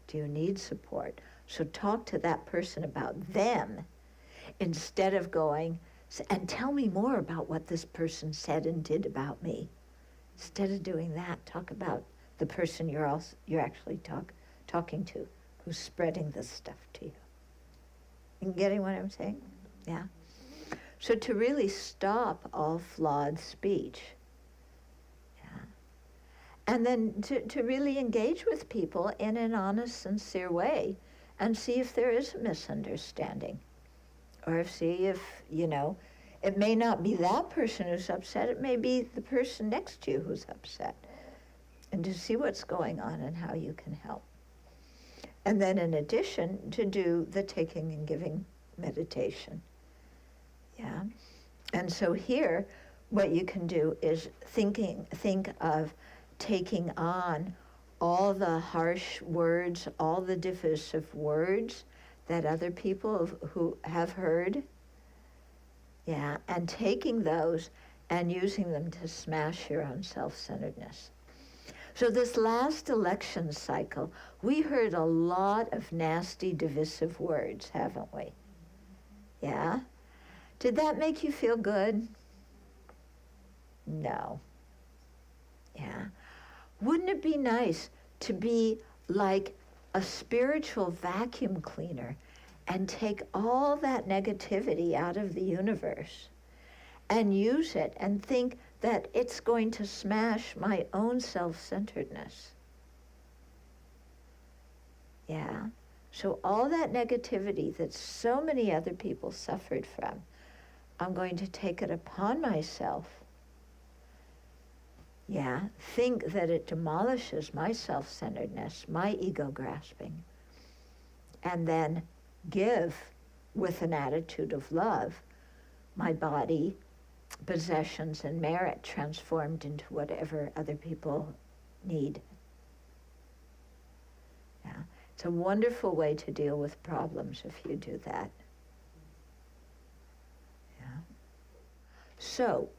Do you need support? So talk to that person about them instead of going, and tell me more about what this person said and did about me. Instead of doing that, talk about the person you're actually talking to, who's spreading this stuff to you. You getting what I'm saying? Yeah. So to really stop all flawed speech, yeah, and then to really engage with people in an honest, sincere way, and see if there is a misunderstanding, or see if, it may not be that person who's upset, it may be the person next to you who's upset, and to see what's going on and how you can help. And then in addition, to do the taking and giving meditation. Yeah. And so here, what you can do is think of taking on all the harsh words, all the divisive words that other people who have heard, yeah, and taking those and using them to smash your own self-centeredness. So this last election cycle, we heard a lot of nasty, divisive words, haven't we? Yeah? Did that make you feel good? No. Yeah. Wouldn't it be nice to be like a spiritual vacuum cleaner and take all that negativity out of the universe and use it and think that it's going to smash my own self-centeredness? Yeah. So all that negativity that so many other people suffered from, I'm going to take it upon myself. Yeah, think that it demolishes my self-centeredness, my ego grasping, and then give with an attitude of love my body, possessions, and merit transformed into whatever other people need. Yeah, it's a wonderful way to deal with problems if you do that. So,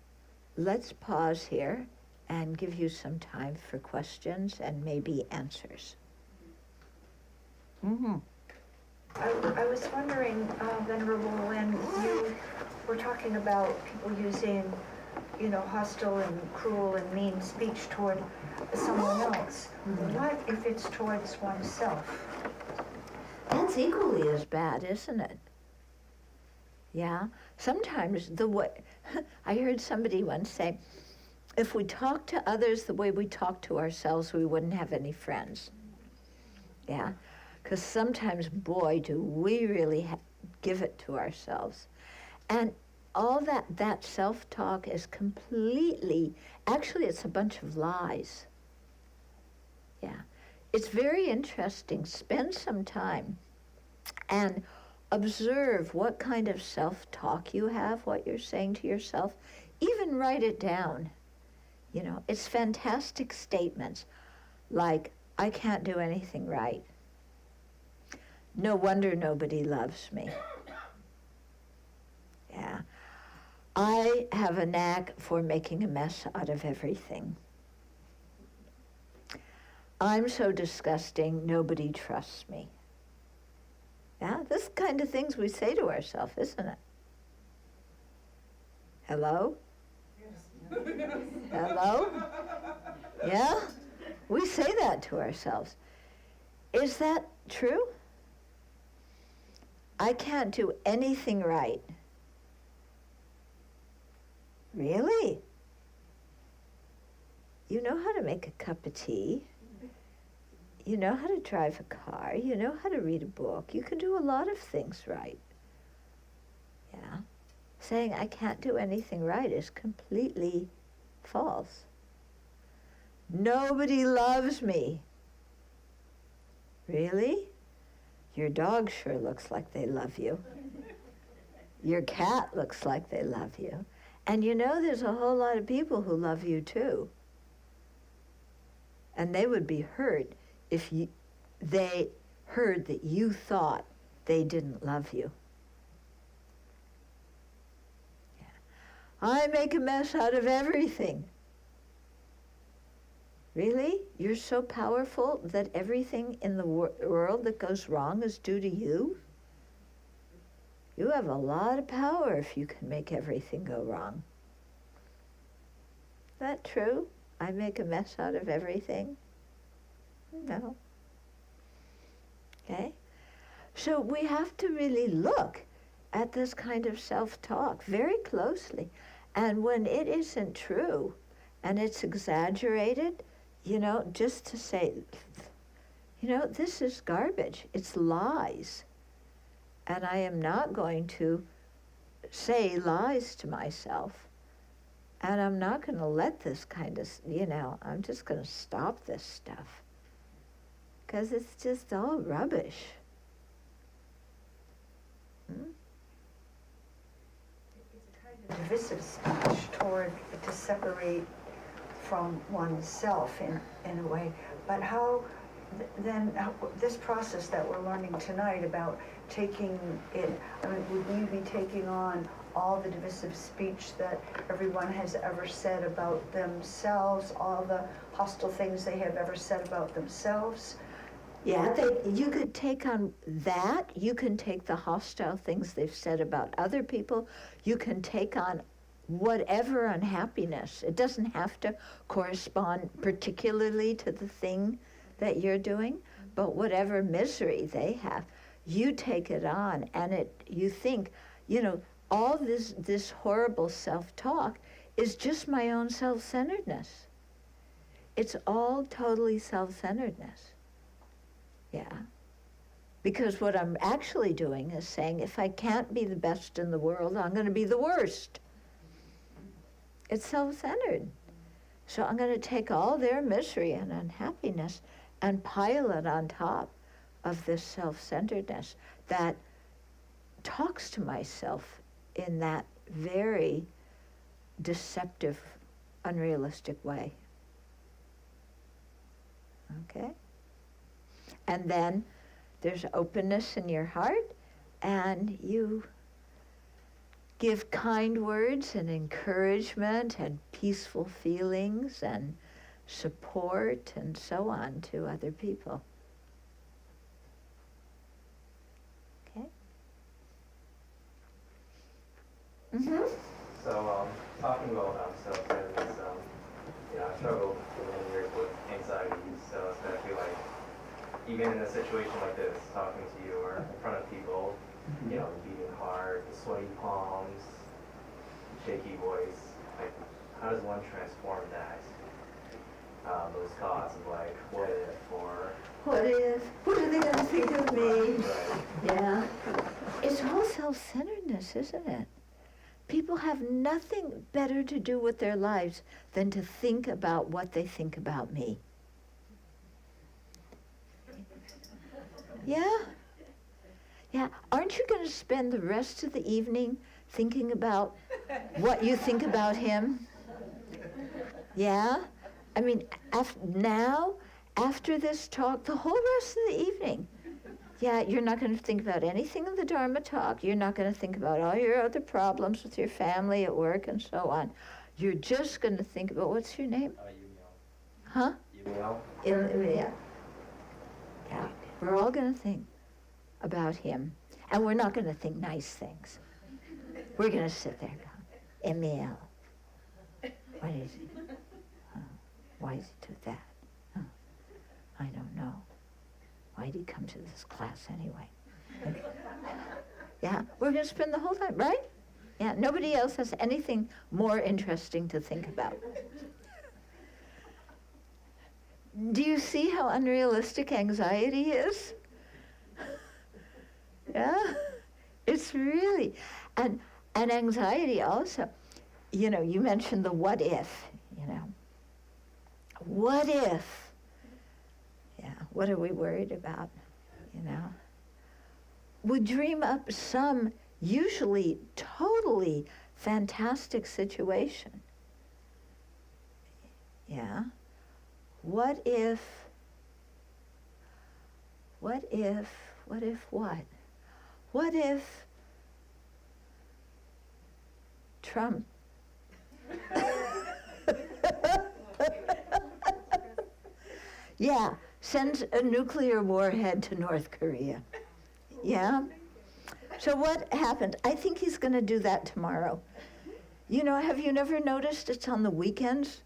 let's pause here and give you some time for questions and maybe answers. Mm-hmm. I was wondering, Venerable, when you were talking about people using, hostile and cruel and mean speech toward someone else, what if it's towards oneself? That's equally as bad, isn't it? Yeah, sometimes I heard somebody once say, if we talk to others the way we talk to ourselves, we wouldn't have any friends. Yeah, because sometimes, boy, do we really give it to ourselves. And all that self-talk is actually it's a bunch of lies. Yeah, it's very interesting. Spend some time and observe what kind of self-talk you have, what you're saying to yourself. Even write it down. It's fantastic statements like, I can't do anything right. No wonder nobody loves me. Yeah. I have a knack for making a mess out of everything. I'm so disgusting, nobody trusts me. Yeah, this kind of things we say to ourselves, isn't it? Hello? Yes. Hello? Yeah? We say that to ourselves. Is that true? I can't do anything right. Really? You know how to make a cup of tea. You know how to drive a car. You know how to read a book. You can do a lot of things right. Yeah. Saying I can't do anything right is completely false. Nobody loves me. Really? Your dog sure looks like they love you. Your cat looks like they love you. And you know there's a whole lot of people who love you too. And they would be hurt if they heard that you thought they didn't love you. Yeah. I make a mess out of everything. Really? You're so powerful that everything in the world that goes wrong is due to you? You have a lot of power if you can make everything go wrong. Is that true? I make a mess out of everything? No. Okay? So we have to really look at this kind of self-talk very closely. And when it isn't true and it's exaggerated, you know, just to say, you know, this is garbage. It's lies. And I am not going to say lies to myself. And I'm not going to let this kind of, you know, I'm just going to stop this stuff. Because it's just all rubbish. It's a kind of divisive speech to separate from oneself in a way. But how, this process that we're learning tonight about taking it, I mean, would we be taking on all the divisive speech that everyone has ever said about themselves, all the hostile things they have ever said about themselves? Yeah, you could take on that. You can take the hostile things they've said about other people. You can take on whatever unhappiness. It doesn't have to correspond particularly to the thing that you're doing, but whatever misery they have, you take it on, and you think, you know, all this horrible self-talk is just my own self-centeredness. It's all totally self-centeredness. Yeah. Because what I'm actually doing is saying, if I can't be the best in the world, I'm going to be the worst. It's self-centered. So I'm going to take all their misery and unhappiness and pile it on top of this self-centeredness that talks to myself in that very deceptive, unrealistic way. Okay? And then there's openness in your heart, and you give kind words and encouragement and peaceful feelings and support and so on to other people. Okay? Mm-hmm. So, talking about self-centeredness, you know, I struggled for many years with anxiety, so especially like, even in a situation like this, talking to you or in front of people, you know, beating heart, sweaty palms, shaky voice, like, how does one transform that? Those thoughts of like, what if, or... What are they going to think of me? Right. Yeah. It's all self-centeredness, isn't it? People have nothing better to do with their lives than to think about what they think about me. Yeah? Yeah. Aren't you going to spend the rest of the evening thinking about what you think about him? Yeah? I mean, after this talk, the whole rest of the evening, yeah, you're not going to think about anything in the Dharma talk. You're not going to think about all your other problems with your family at work and so on. You're just going to think about, what's your name? Yumio. Huh? Yumio. Yeah. Yeah. We're all going to think about him. And we're not going to think nice things. We're going to sit there going, Emil, what is he? Why does he do that? I don't know. Why did he come to this class anyway? Yeah, we're going to spend the whole time, right? Yeah, nobody else has anything more interesting to think about. Do you see how unrealistic anxiety is? Yeah, it's really, and anxiety also, you know, you mentioned the what if, you know. What if? Yeah, what are we worried about, you know? We dream up some usually totally fantastic situation. Yeah? What if what? What if Trump yeah, sends a nuclear warhead to North Korea? Yeah? So what happened? I think he's going to do that tomorrow. You know, have you never noticed it's on the weekends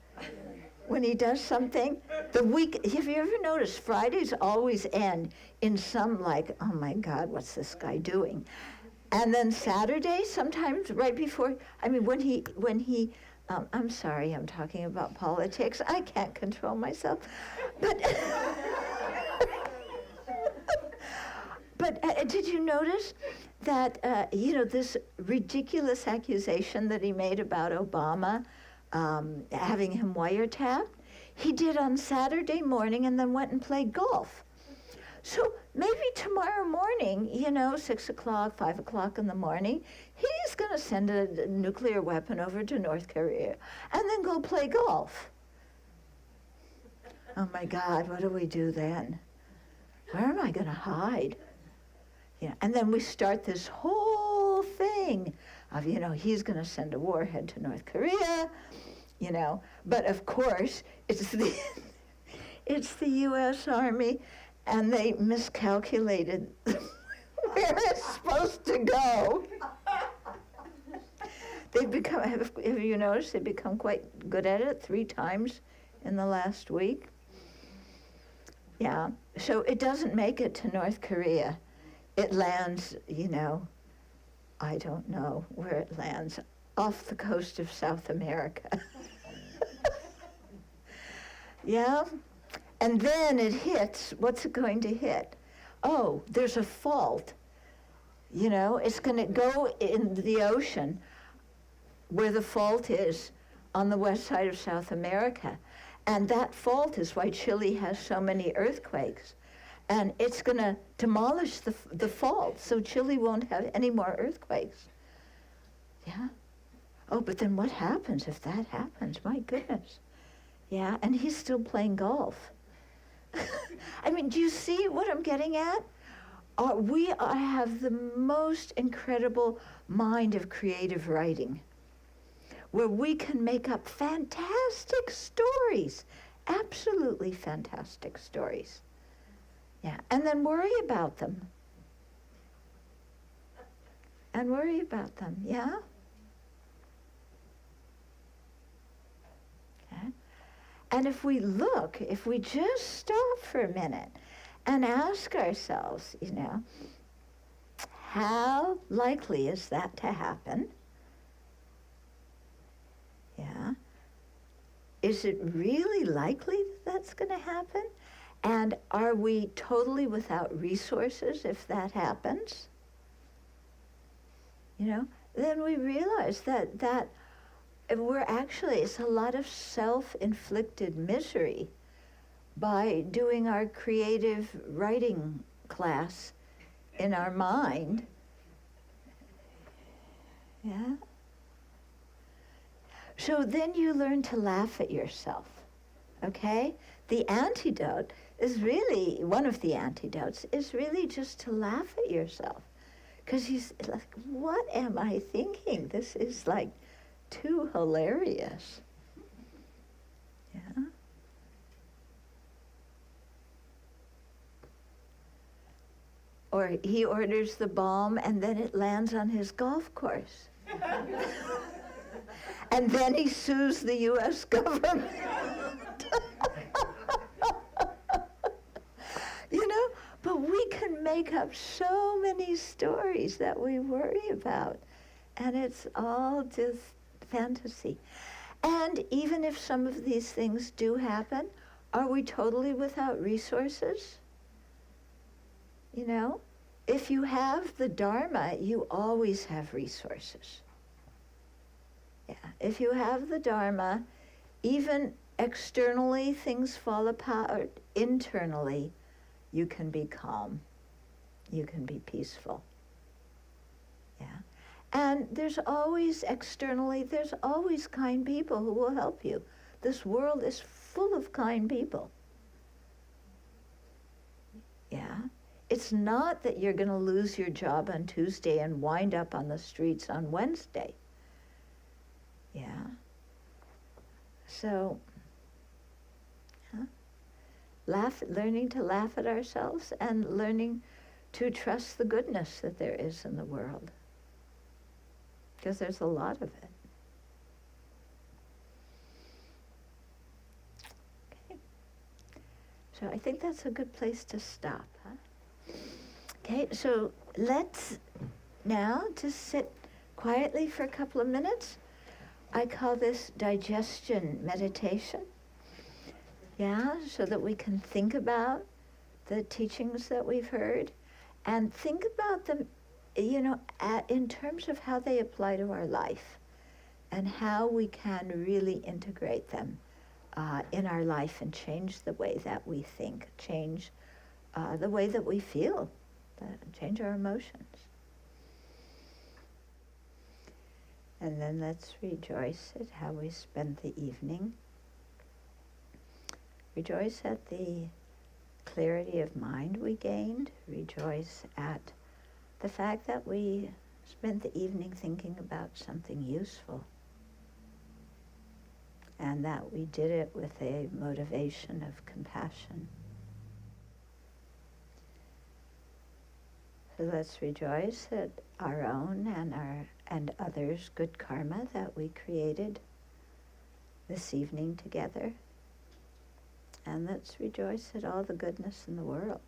when he does something? Have you ever noticed Fridays always end in some like, oh my God, what's this guy doing? And then Saturday, sometimes right before, I mean, when he I'm sorry, I'm talking about politics. I can't control myself. But, but did you notice that, you know, this ridiculous accusation that he made about Obama having him wiretapped, he did on Saturday morning and then went and played golf. So maybe tomorrow morning, you know, 6 o'clock, 5 o'clock in the morning, he's going to send a nuclear weapon over to North Korea and then go play golf. Oh my God, what do we do then? Where am I going to hide? You know, and then we start this whole thing of, you know, he's going to send a warhead to North Korea, you know. But of course, it's the U.S. Army, and they miscalculated where it's supposed to go. They've become, have you noticed, they've become quite good at it 3 times in the last week? Yeah, so it doesn't make it to North Korea. It lands, you know, I don't know where it lands, off the coast of South America. Yeah? And then it hits, what's it going to hit? Oh, there's a fault. You know, it's going to go in the ocean where the fault is on the west side of South America. And that fault is why Chile has so many earthquakes. And it's going to demolish the fault, so Chile won't have any more earthquakes. Yeah? Oh, but then what happens if that happens? My goodness. Yeah, and he's still playing golf. I mean, do you see what I'm getting at? We have the most incredible mind of creative writing, where we can make up fantastic stories, absolutely fantastic stories. Yeah, and then worry about them. And worry about them, yeah? Okay. And if we just stop for a minute and ask ourselves, you know, how likely is that to happen? Yeah. Is it really likely that that's going to happen? And are we totally without resources if that happens? You know, then we realize that we're actually, it's a lot of self-inflicted misery by doing our creative writing class in our mind. Yeah? So then you learn to laugh at yourself, okay? The antidote is really, one of the antidotes is really just to laugh at yourself. Because he's like, what am I thinking? This is like too hilarious. Yeah? Or he orders the bomb and then it lands on his golf course. And then he sues the U.S. government. You know, but we can make up so many stories that we worry about, and it's all just fantasy. And even if some of these things do happen, are we totally without resources? You know, if you have the Dharma, you always have resources. Yeah, if you have the Dharma, even externally things fall apart, internally you can be calm, you can be peaceful. Yeah. And there's always, externally, there's always kind people who will help you. This world is full of kind people. Yeah. It's not that you're going to lose your job on Tuesday and wind up on the streets on Wednesday. Yeah. So, learning to laugh at ourselves and learning to trust the goodness that there is in the world. Because there's a lot of it. Okay. So I think that's a good place to stop, huh? Okay, so let's now just sit quietly for a couple of minutes. I call this digestion meditation. Yeah, so that we can think about the teachings that we've heard and think about them, you know, in terms of how they apply to our life and how we can really integrate them in our life and change the way that we think, change the way that we feel, change our emotions. And then let's rejoice at how we spent the evening. Rejoice at the clarity of mind we gained. Rejoice at the fact that we spent the evening thinking about something useful. And that we did it with a motivation of compassion. So let's rejoice at our own and others' good karma that we created this evening together. And let's rejoice at all the goodness in the world.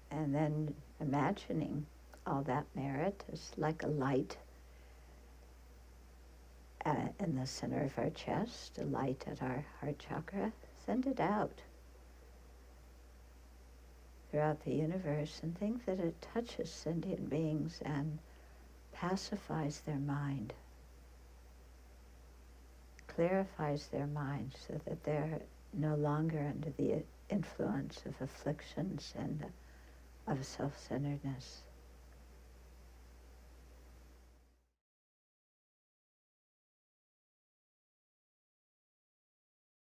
And then imagining all that merit is like a light in the center of our chest, a light at our heart chakra. Send it out throughout the universe and think that it touches sentient beings and pacifies their mind, clarifies their mind so that they're no longer under the influence of afflictions and of self-centeredness.